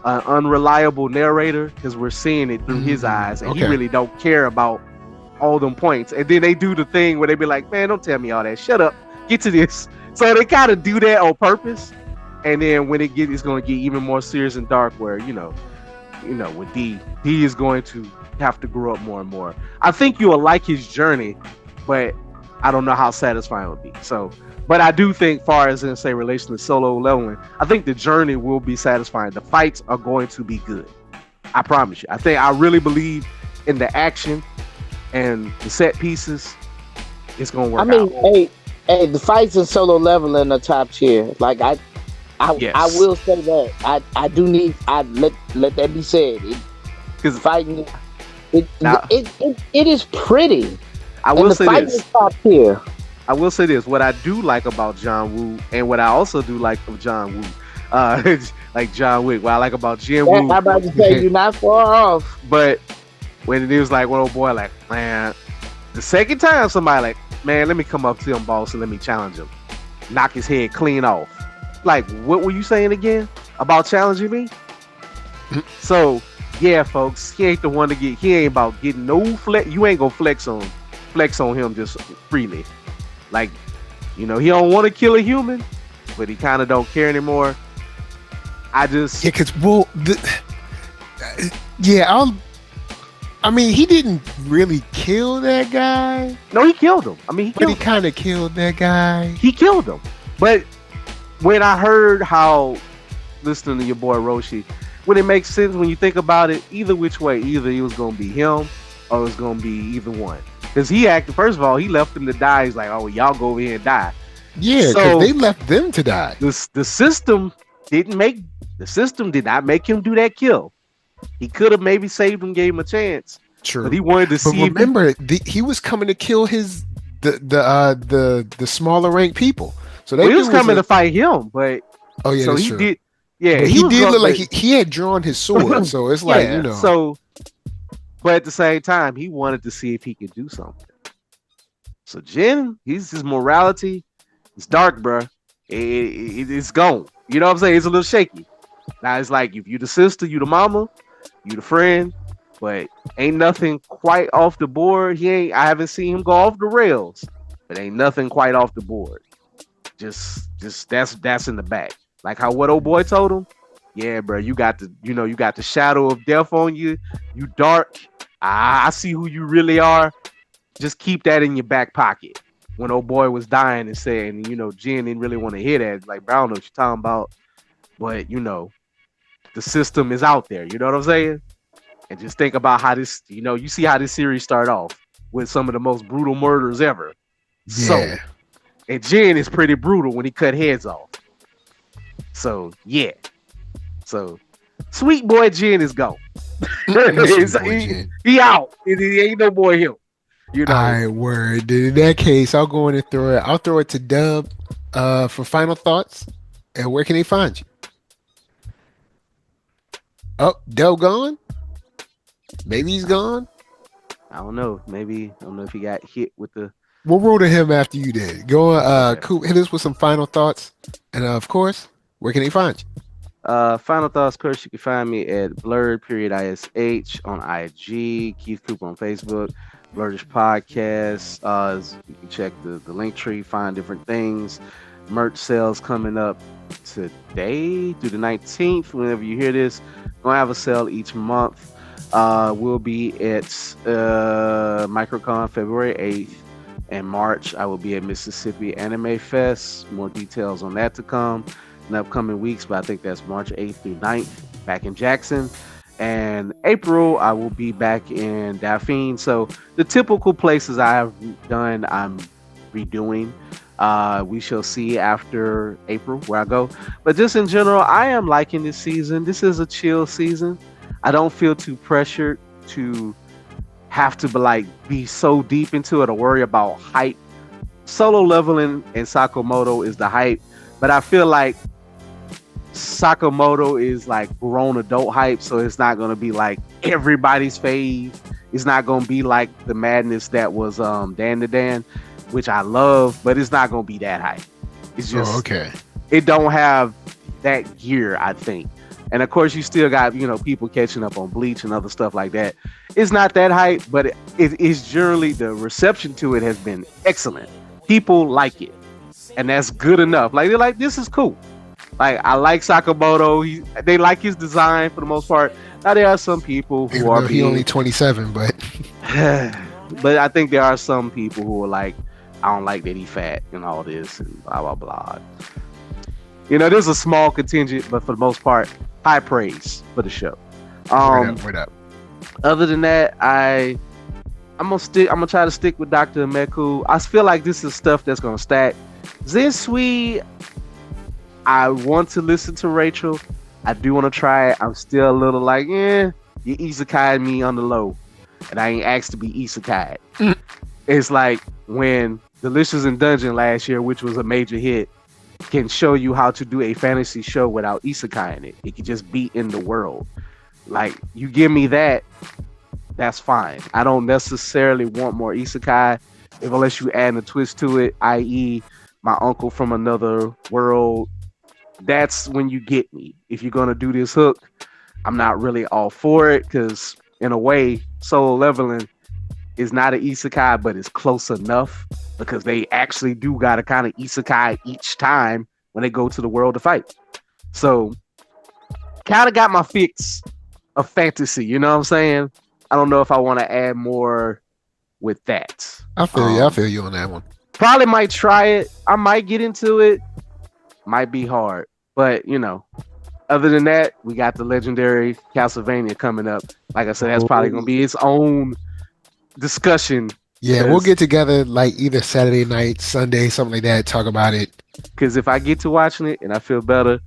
Unreliable narrator, because we're seeing it through his eyes, and he really don't care about all them points. And then they do the thing where they be like, "Man, don't tell me all that. Shut up. Get to this." So they kind of do that on purpose. And then when it's going to get even more serious and dark, where with D is going to have to grow up more and more. I think you will like his journey, but I don't know how satisfying it will be. So, but I do think, far as in say relation to Solo Leveling, I think the journey will be satisfying. The fights are going to be good. I promise you. I really believe in the action and the set pieces. It's going to work out. Hey, the fights in Solo Leveling are top tier. Like I will say that. I do need. Let that be said. Because fighting, it is pretty. I will say this. Is top tier. I will say this. What I do like about John Woo, and what I also do like of John Woo, like John Wick. What I like about Jin Woo. I'm about to say you're not far off. But when it was like one old boy, like man, the second time somebody like, man, let me come up to him, boss, and let me challenge him, knock his head clean off. Like, what were you saying again about challenging me? So yeah, folks, he ain't the one to get. He ain't about getting no flex. You ain't gonna flex on him just freely. Like, he don't want to kill a human. but he kind of don't care anymore. I just Yeah, because yeah, I mean, he didn't really kill that guy, no, he killed him. I mean, he but he killed him. kind of killed that guy. He killed him. But when I heard how listening to your boy Roshi, when it makes sense when you think about it, either which way, either it was gonna be him or it was gonna be either one. Because he acted, first of all, he left him to die. He's like, oh, y'all go over here and die. Yeah, because So they left them to die. the system did not make him do that kill. He could have maybe saved him, gave him a chance. True. But he wanted to But see. remember, he was coming to kill the smaller ranked people. So He was coming to fight him, but oh yeah, so that's he true. did. Yeah, But he did going- look like he had drawn his sword. So it's like, yeah, you know. So, but at the same time, he wanted to see if he could do something. So Jin, his morality, it's dark, bro. It's gone. You know what I'm saying? It's a little shaky. Now it's like if you the sister, you the mama, you the friend, but ain't nothing quite off the board. I haven't seen him go off the rails, but ain't nothing quite off the board. Just that's in the back. Like how what old boy told him. Yeah, bro, you got the shadow of death on you. You dark. I see who you really are. Just keep that in your back pocket. When old boy was dying and saying, Jen didn't really want to hear that. Like, bro, I don't know what you're talking about, but the system is out there. You know what I'm saying? And just think about how this, you see how this series started off with some of the most brutal murders ever. Yeah. So, and Jen is pretty brutal when he cut heads off. So, yeah. So, sweet boy Jen is gone. He out. He ain't no boy him. All right, word. In that case, I'll go in and throw it. I'll throw it to Dub for final thoughts. And where can they find you? Oh, Dub gone? Maybe he's gone. I don't know. Maybe I don't know if he got hit with the. We'll roll to him after you did. Go on, Coop, hit us with some final thoughts. And of course, where can they find you? Final thoughts, of course, you can find me at blurred.ish on IG, Keith Coop on Facebook, Blurdish Podcast. You can check the link tree, find different things. Merch sales coming up today through the 19th. Whenever you hear this, gonna have a sale each month. We'll be at Microcon February 8th. In March, I will be at Mississippi Anime Fest. More details on that to come in upcoming weeks, but I think that's March 8th through 9th back in Jackson. And April, I will be back in Dauphine. So the typical places I have done, I'm redoing. We shall see after April where I go. But just in general, I am liking this season. This is a chill season. I don't feel too pressured to have to be so deep into it or worry about hype. Solo leveling and Sakamoto is the hype, but I feel like Sakamoto is like grown adult hype, so it's not gonna be like everybody's fave. It's not gonna be like the madness that was Dan to Dan, which I love, but it's not gonna be that hype. It's just okay. It don't have that gear, I think. And of course, you still got people catching up on Bleach and other stuff like that. It's not that hype, but it is generally the reception to it has been excellent. People like it, and that's good enough. Like they're like, this is cool. Like I like Sakamoto. They like his design for the most part. Now there are some people who Even though he only 27, but but I think there are some people who are like, I don't like that he fat and all this and blah blah blah. There's a small contingent, but for the most part, high praise for the show. word up. Other than that, I'm gonna try to stick with Dr. Ameku. I feel like this is stuff that's gonna stack. Zenshu, I want to listen to Rachel. I do want to try it. I'm still a little like, you isekai me on the low, and I ain't asked to be isekai. It's like when Delicious in Dungeon last year, which was a major hit, can show you how to do a fantasy show without isekai in it. It can just be in the world. Like, you give me that, that's fine. I don't necessarily want more isekai unless you add a twist to it, i.e. my uncle from another world. That's when you get me. If you're gonna do this hook, I'm not really all for it, because in a way, Solo Leveling is not an isekai, but it's close enough, because they actually do got a kind of isekai each time when they go to the world to fight. So kind of got my fix of fantasy. You know what I'm saying? I don't know if I want to add more with that. I feel you. I feel you on that one. Probably might try it. I might get into it. Might be hard, but other than that, we got the legendary Castlevania coming up. Like I said, that's probably gonna be its own discussion. Yeah, we'll get together like either Saturday night, Sunday, something like that, talk about it. Because if I get to watching it and I feel better,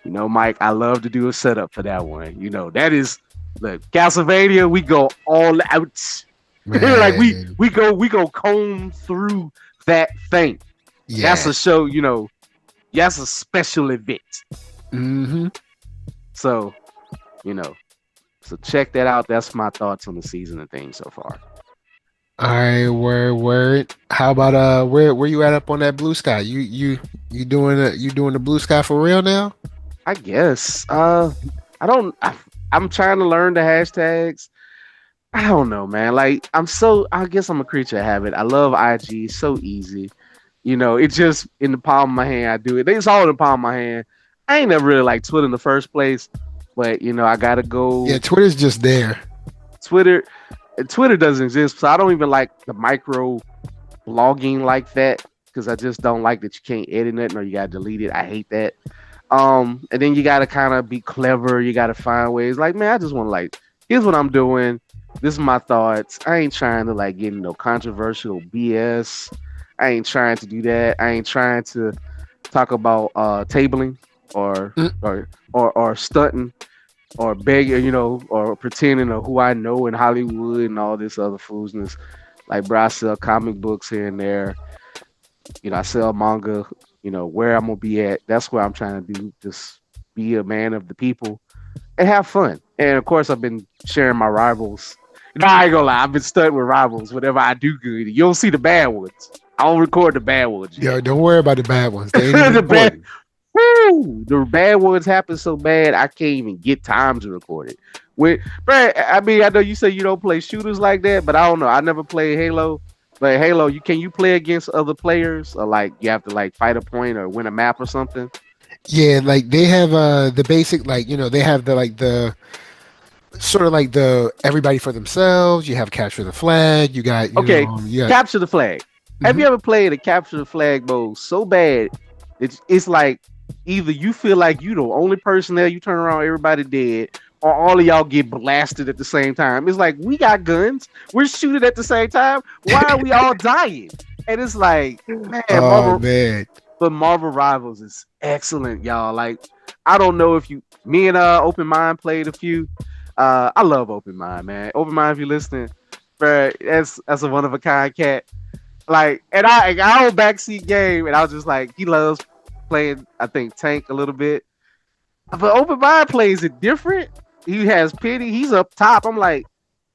Mike, I love to do a setup for that one. That is look, Castlevania, we go all out. Like we go comb through that thing. Yeah. That's a show, that's a special event. Mm-hmm. So, so check that out. That's my thoughts on the season and things so far. All right, word. How about where you at up on that blue sky? You doing the blue sky for real now? I guess. I'm trying to learn the hashtags. I don't know, man. Like I guess I'm a creature of habit. I love IG. It's so easy. It's just in the palm of my hand. I do it. It's all in the palm of my hand. I ain't never really liked Twitter in the first place, but I gotta go. Yeah, Twitter's just there. Twitter doesn't exist, so I don't even like the micro blogging like that because I just don't like that you can't edit nothing or you gotta delete it. I hate that. And then you gotta kind of be clever. You gotta find ways. Like, man, I just want to here's what I'm doing. This is my thoughts. I ain't trying to get into no controversial BS. I ain't trying to do that. I ain't trying to talk about tabling or stunting or begging, or pretending of who I know in Hollywood and all this other foolishness. Like, bro, I sell comic books here and there. I sell manga. Where I'm gonna be at. That's what I'm trying to do. Just be a man of the people and have fun. And of course, I've been sharing my rivals. I ain't gonna lie. I've been studying with rivals whenever I do good. You don't see the bad ones. I don't record the bad ones. Yo, don't worry about the bad ones. They ain't the bad ones happen so bad I can't even get time to record it. I know you say you don't play shooters like that, but I don't know. I never played Halo. But Halo, can you play against other players, or you have to fight a point or win a map or something? Yeah, they have the basic they have the sort of the everybody for themselves. You have capture the flag. You got capture the flag. Mm-hmm. Have you ever played a capture the flag mode so bad it's like either you feel like you the only person there, you turn around, everybody dead, or all of y'all get blasted at the same time. It's like, we got guns, we're shooting at the same time. Why are we all dying? And it's like, man, but Marvel Rivals is excellent, y'all. I don't know if me and Open Mind played a few. I love Open Mind, man. Open Mind, if you're listening, bro, that's a one of a kind cat. And I own backseat game, and I was just like, he loves playing, I think, tank a little bit. But Open Mind plays it different. He has pity. He's up top. I'm like,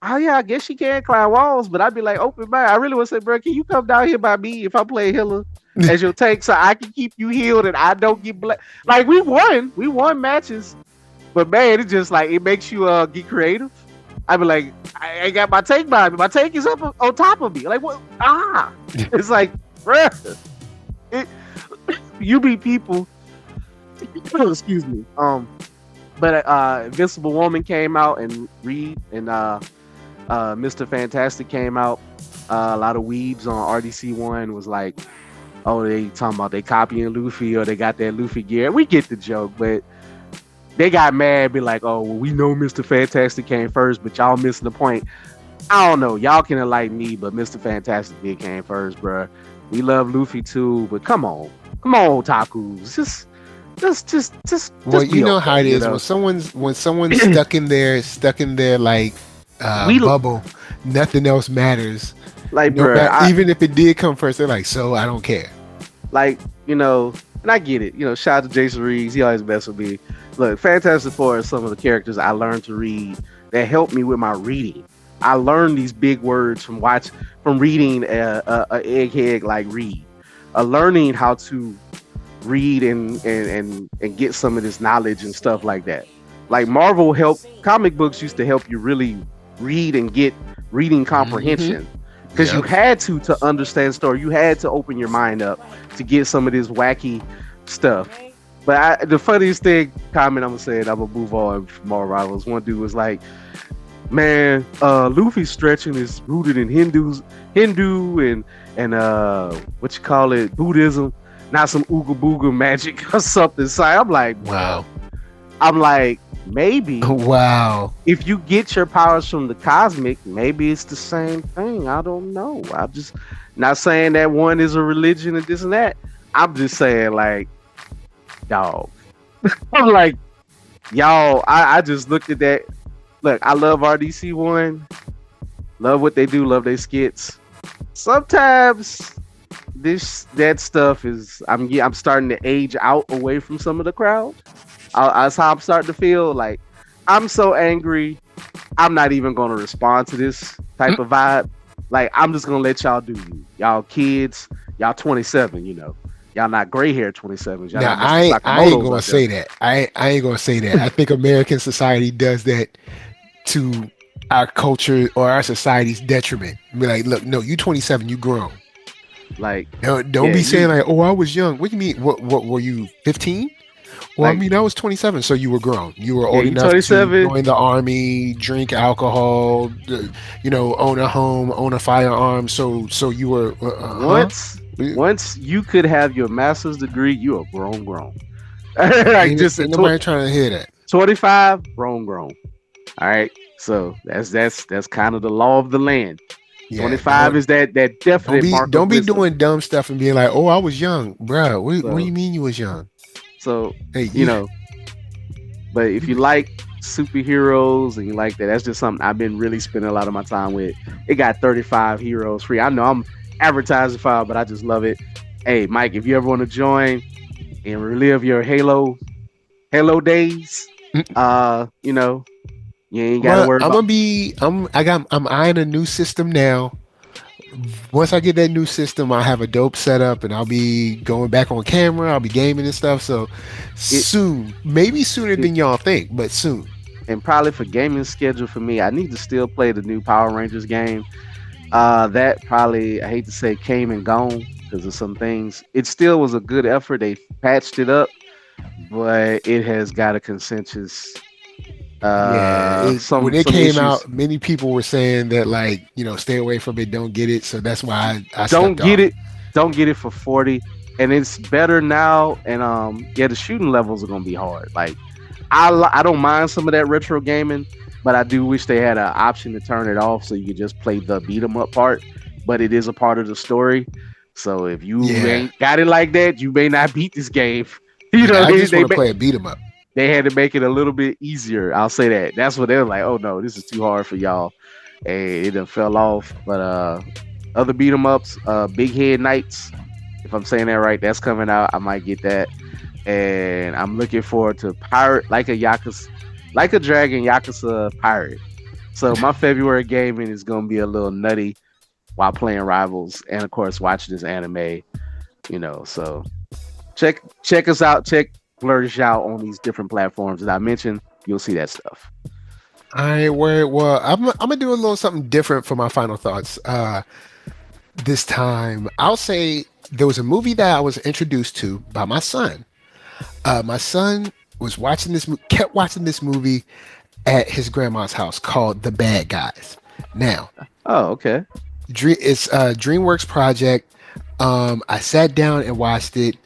oh yeah, I guess she can climb walls. But I'd be like, Open Mind, I really want to say, bro, can you come down here by me if I play healer as your tank so I can keep you healed and I don't get we won matches. But man, it's just it makes you get creative. I be like, I ain't got my tank by me. My tank is up on top of me. Like, what? It's like, bruh. You beat people. Excuse me. But Invincible Woman came out, and Reed and Mr. Fantastic came out. A lot of weebs on RDC1 was like, oh, they talking about they copying Luffy or they got that Luffy gear. We get the joke, but they got mad, be like, oh, well, we know Mr. Fantastic came first, but y'all missing the point. I don't know. Y'all can enlighten me, but Mr. Fantastic did came first, bro. We love Luffy too, but come on, otakus, just. Well, you know how it is when someone's stuck in their bubble, nothing else matters. Even if it did come first, they're like, so I don't care. And I get it. Shout out to Jason Reeves. He always best with me. Look, Fantastic Four is some of the characters I learned to read that helped me with my reading. I learned these big words from reading a egghead like Reed. Learning how to read and get some of this knowledge and stuff like that. Marvel comic books used to help you really read and get reading comprehension. Because you had to understand story. You had to open your mind up to get some of this wacky stuff. But the funniest thing comment I'm gonna say, and I'm gonna move on from more rivals. One dude was like, "Man, Luffy's stretching is rooted in Hindu and what you call it, Buddhism, not some ooga booga magic or something." So I'm like, Wow. I'm like, maybe Wow. if you get your powers from the cosmic, maybe it's the same thing. I don't know. I'm just not saying that one is a religion and this and that. I'm just saying, like, dog. I'm like, y'all, I just looked at that. Look, I love RDC one. Love what they do, love their skits. Sometimes that stuff is I'm starting to age out away from some of the crowd. That's how I'm starting to feel. Like, I'm so angry, I'm not even gonna respond to this type of vibe. Like, I'm just gonna let y'all do you. Y'all kids, y'all 27, Y'all not gray hair 27s. Y'all Now not I Mr. ain't, I ain't Sakamoto's gonna out there. say that. I ain't gonna say that. I think American society does that to our culture or our society's detriment. Be like, look, no, you 27, you grown. Like, Don't yeah, be saying you like, oh, I was young. What do you mean? What were you 15? Well, I like, mean, I was 27, so you were grown. You were yeah, old you enough to 27. join the army, drink alcohol, own a home, own a firearm. So you were, huh? Once you could have your master's degree, you are grown. Like, just Ain't at nobody trying to hear that. 25, grown. All right. So that's kind of the law of the land. Yeah, 25 is that definite mark of don't be wisdom. doing dumb stuff and being like, oh, I was young, bruh. What do So you mean you was young? so Hey, you know, but if you like superheroes and you like that, that's just something I've been really spending a lot of my time with. It got 35 heroes free. I know I'm advertising for it, but I just love it. Hey, Mike, if you ever want to join and relive your Halo days, you ain't got to worry I'm about. gonna be. I'm eyeing a new system now. Once I get that new system, I'll have a dope setup and I'll be going back on camera. I'll be gaming and stuff. So it. soon, maybe sooner it than y'all think, but soon. and probably for gaming schedule for me, I need to still play the new Power Rangers game. That probably, I hate to say, came and gone because of some things. It still was a good effort. They patched it up, but it has got a consensus. Yeah, when it Some came issues. out, many people were saying that like stay away from it, don't get it. So that's why I Don't stepped get off. it. Don't get it for 40. And it's better now. And yeah, the shooting levels are gonna be hard. Like, I don't mind some of that retro gaming, but I do wish they had an option to turn it off so you could just play the beat 'em up part. But it is a part of the story. So if you Yeah, ain't got it like that, you may not beat this game. yeah. I just They want to play a beat 'em up. they had to make it a little bit easier. I'll say that. That's what they were like. Oh no, this is too hard for y'all. And it done fell off. But other beat 'em ups, Big Head Knights, if I'm saying that right, that's coming out. I might get that. And I'm looking forward to Pirate like a Yakuza, like a Dragon Yakuza Pirate. So my February gaming is gonna be a little nutty while playing Rivals and of course watching this anime. So check us out, check Blurtish out on these different platforms that I mentioned. You'll see that stuff. All right, word. Well, I'm gonna do a little something different for my final thoughts. This time, I'll say there was a movie that I was introduced to by my son. My son was watching kept watching this movie at his grandma's house called The Bad Guys. Now, Oh, okay. It's a DreamWorks project. I sat down and watched it.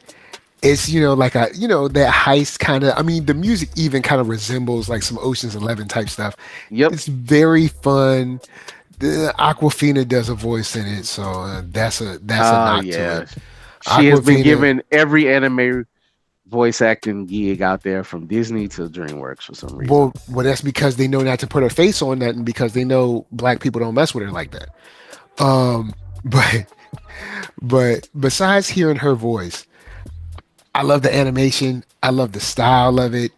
It's like a that heist kind of. I mean, the music even kind of resembles like some Ocean's 11 type stuff. Yep. It's very fun. The Aquafina does a voice in it, so that's a knock to Yeah. it. She has been Aquafina. given every anime voice acting gig out there from Disney to DreamWorks for some reason. Well, that's because they know not to put her face on that, and because they know black people don't mess with her like that. Um, but besides hearing her voice, I love the animation. I love the style of it.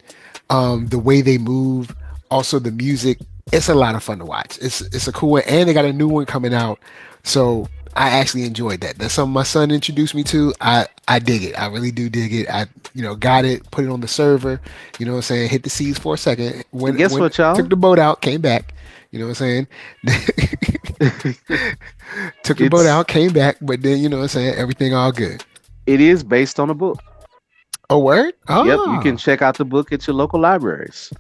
The way they move. Also, the music. It's a lot of fun to watch. It's a cool one, and they got a new one coming out. So I actually enjoyed that. That's something my son introduced me to. I dig it. I really do dig it. I got it, put it on the server. You know what I'm saying? Hit the seas for a second. And When guess what, took y'all? the boat out, came back. You know what I'm saying? Took the boat it's out, came back, but then you know what I'm saying? Everything all good. it is based on a book. A word? Yep, you can Oh, check out the book at your local libraries.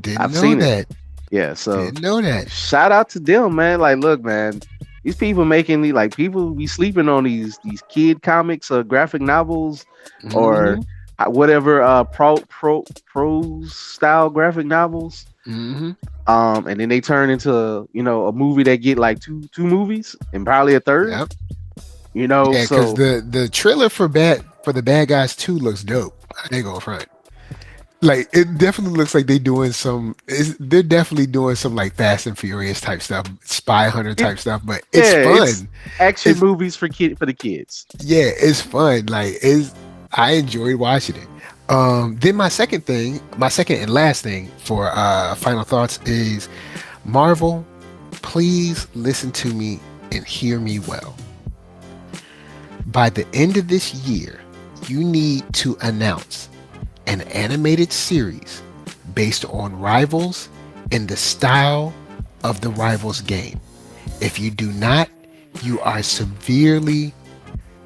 didn't I've know seen it. that. Yeah, so Didn't know that. shout out to them, man. Like, look, man, these people making the like people be sleeping on these kid comics or graphic novels or Mm-hmm. whatever prose style graphic novels. Mm-hmm. And then they turn into a movie that get like two movies and probably a third. Yep. Yeah, because So the trailer for the Bad Guys 2 looks dope. They go front. Like it definitely looks like they're definitely doing some like Fast and Furious type stuff, Spy Hunter it type stuff, but it's yeah, it's fun. action It's movies for the kids. yeah, it's fun. Like it's I enjoyed watching it. Then my second and last thing for final thoughts is Marvel, please listen to me and hear me well. By the end of this year, you need to announce an animated series based on Rivals and the style of the Rivals game. If you do not, you are severely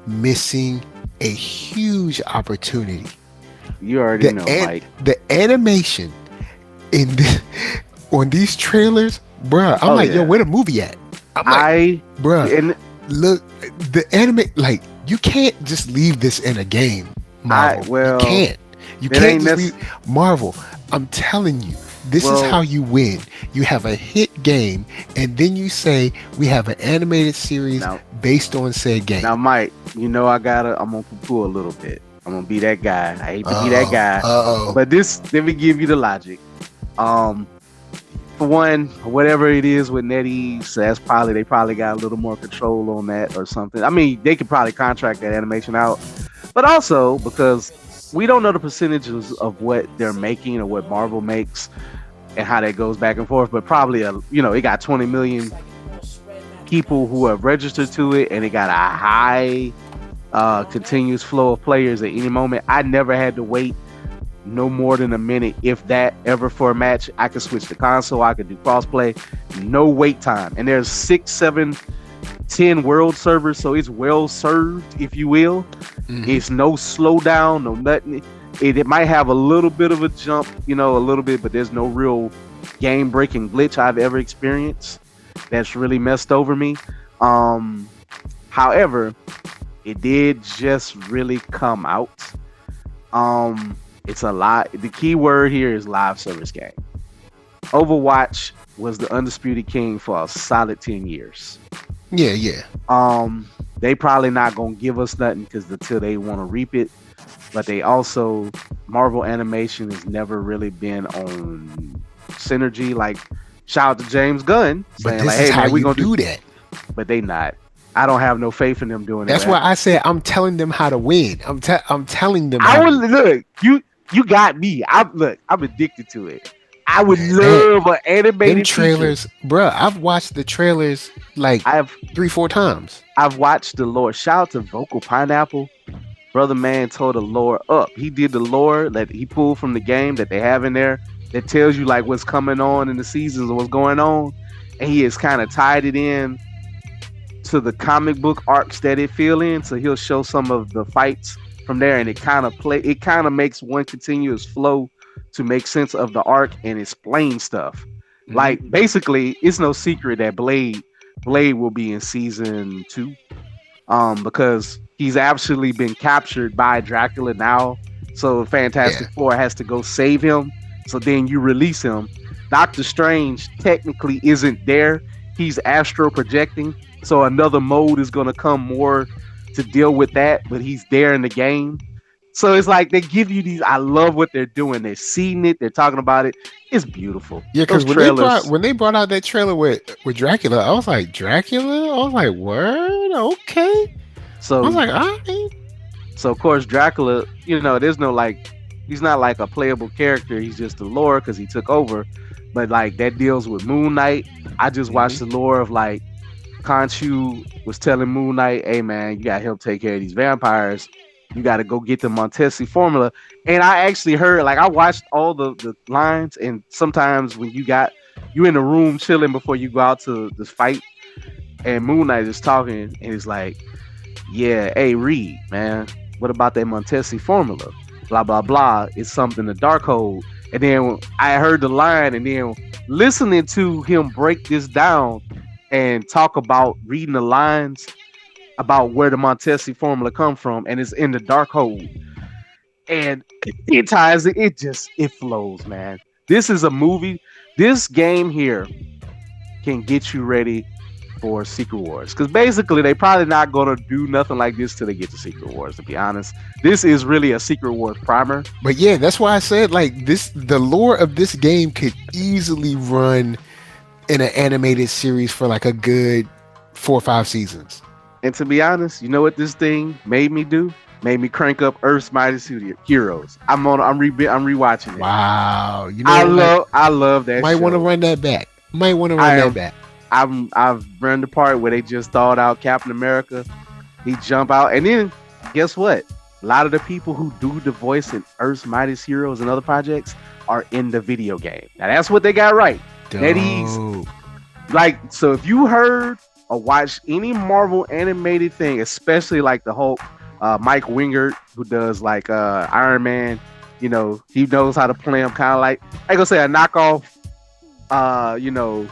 missing a huge opportunity. You already The know, an- Mike. the animation in on these trailers, bruh, I'm Oh like, yo, yeah, where the movie at? I'm like, I bruh, and look, the anime, like, you can't just leave this in a game, I Marvel. You well, can't. You it can't ain't just this. leave Marvel. I'm telling you, this is how Well, you win. You have a hit game, and then you say we have an animated series now based on said game. now, Mike, I'm gonna poo a little bit. I'm gonna be that guy. I hate to be that Uh oh. guy, Uh oh. but let me give you the logic. Um, for one, whatever it is with NetEase, they probably got a little more control on that or something. I mean, they could probably contract that animation out, but also because we don't know the percentages of what they're making or what Marvel makes and how that goes back and forth. But probably it got 20 million people who have registered to it, and it got a high continuous flow of players at any moment. I never had to wait no more than a minute, if that, ever for a match. I could switch the console, I could do crossplay, no wait time. And there's 6, 7, 10 world servers, so it's well served, if you will. Mhm. It's no slowdown, no nothing. It might have a little bit of a jump, a little bit, but there's no real game breaking glitch I've ever experienced that's really messed over me. However, it did just really come out. It's a lot. The key word here is live service game. Overwatch was the undisputed king for a solid 10 years. Yeah, yeah. They probably not gonna give us nothing because until they want to reap it. But they also, Marvel animation has never really been on synergy. Like, shout out to James Gunn But saying this like, is "Hey how man, we you gonna do that. but they not. I don't have no faith in them doing That's it. why I said I'm telling them how to win. I'm telling them I how would to look. You got me. I'm addicted to it. I would man, that love an them animated feature. trailers, bruh. I've watched the trailers like I've 3-4 times. I've watched the lore. Shout out to Vocal Pineapple. Brother man tore the lore up. He did the lore that he pulled from the game that they have in there that tells you like what's coming on in the seasons and what's going on. And he has kind of tied it in to the comic book arcs that it feel in. So he'll show some of the fights from there, and it kind of makes one continuous flow to make sense of the arc and explain stuff. Mhm. Like basically, it's no secret that Blade will be in season 2, because he's actually been captured by Dracula now. So Yeah. Fantastic Four has to go save him. So then you release him. Doctor Strange technically isn't there. He's astral projecting. So another mode is going to come more to deal with that, but he's there in the game. So it's like they give you these. I love what they're doing. They're seeing it. They're talking about it. It's beautiful. Yeah, Those because when they brought trailers. when they brought out that trailer with Dracula, I was like, Dracula? I was like, word? Okay. I was So like, all right. So of course Dracula, there's no like, he's not like a playable character. He's just the lore because he took over. But like that deals with Moon Knight. I just watched the lore of like Khonshu was telling Moon Knight, "Hey man, you gotta help take care of these vampires. You gotta go get the Montesi formula." And I actually heard, like, I watched all the lines, and sometimes when you in the room chilling before you go out to this fight, and Moon Knight is talking, and he's like, "Yeah, hey Reed, man, what about that Montesi formula?" blah blah blah is something the dark hold. And then I heard the line, and then listening to him break this down and talk about reading the lines about where the Montesi formula come from, and it's in the dark hold, and it ties it. It flows, man. This is a movie. This game here can get you ready for Secret Wars, because basically they probably not gonna do nothing like this till they get to Secret Wars. To be honest, this is really a Secret Wars primer. But yeah, that's why I said like this. The lore of this game could easily run in an animated series for like a good 4 or 5 seasons. And to be honest, you know what this thing made me do? Made me crank up Earth's Mightiest Heroes. I'm rewatching it. Wow, you know, I love that. Might want to run that back. I've run the part where they just thawed out Captain America. He jump out, and then guess what? A lot of the people who do the voice in Earth's Mightiest Heroes and other projects are in the video game. Now that's what they got right. That he's like, so if you heard or watched any Marvel animated thing, especially like the Hulk, Mike Wingert, who does like Iron Man, you know, he knows how to play him kind of like, I gonna say a knockoff, you know,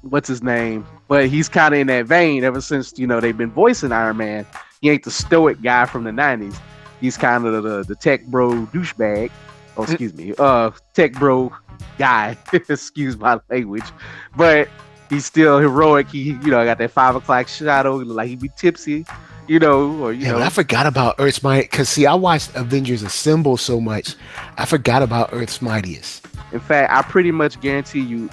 what's his name? But he's kind of in that vein ever since, you know, they've been voicing Iron Man. He ain't the stoic guy from the 90s. He's kind of the tech bro douchebag. Oh, excuse me. Tech bro guy. Excuse my language. But he's still heroic. He, you know, got that 5 o'clock shadow. He look like he be tipsy, you know, or, you know. But I forgot about Earth's Might, because see, I watched Avengers Assemble so much, I forgot about Earth's Mightiest. In fact, I pretty much guarantee you,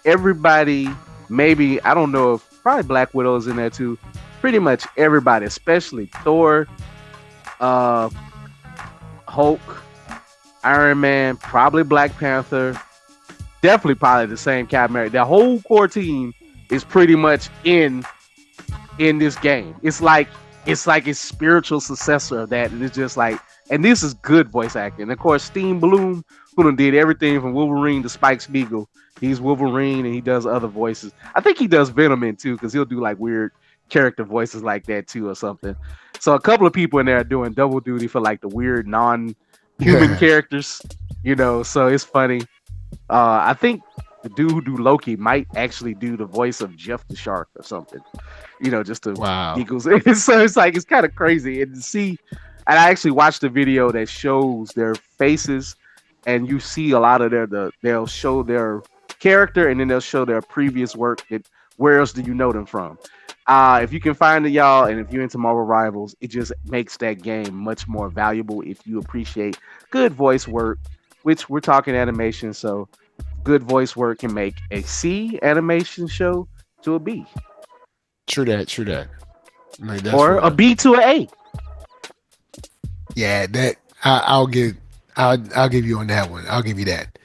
everybody, maybe, I don't know if probably Black Widow's in there too. Pretty much everybody, especially Thor, Hulk, Iron Man, probably Black Panther, definitely probably the same Captain America. The whole core team is pretty much in this game. It's like its spiritual successor of that, and it's just like, and this is good voice acting. And of course, Steve Bloom, who done did everything from Wolverine to Spike Spiegel. He's Wolverine, and he does other voices. I think he does Venom in too, because he'll do like weird character voices like that too, or something. So a couple of people in there are doing double duty for like the weird non-human characters, you know. So it's funny. I think the dude who do Loki might actually do the voice of Jeff the Shark or something, you know, just to giggles. So it's like, it's kind of crazy. And to see, and I actually watched a video that shows their faces, and you see a lot of they'll show their character, and then they'll show their previous work. Where else do you know them from? If you can find it, y'all, and if you're into Marvel Rivals, it just makes that game much more valuable if you appreciate good voice work, which we're talking animation, so good voice work can make a C animation show to a B. True that. Like, or a B to an A. Yeah, that I'll give you on that one. I'll give you that.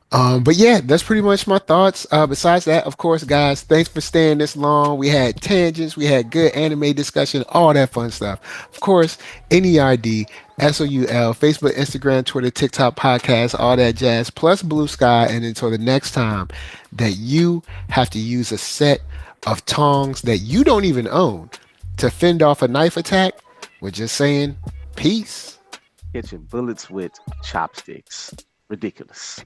But yeah, that's pretty much my thoughts. Besides that, of course, guys, thanks for staying this long. We had tangents, we had good anime discussion, all that fun stuff. Of course, NERDSoul, Facebook, Instagram, Twitter, TikTok, podcast, all that jazz, plus Blue Sky. And until the next time that you have to use a set of tongs that you don't even own to fend off a knife attack, we're just saying peace. Catching bullets with chopsticks. Ridiculous.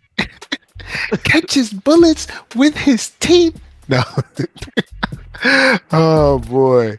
Catches bullets with his teeth. No. Oh boy.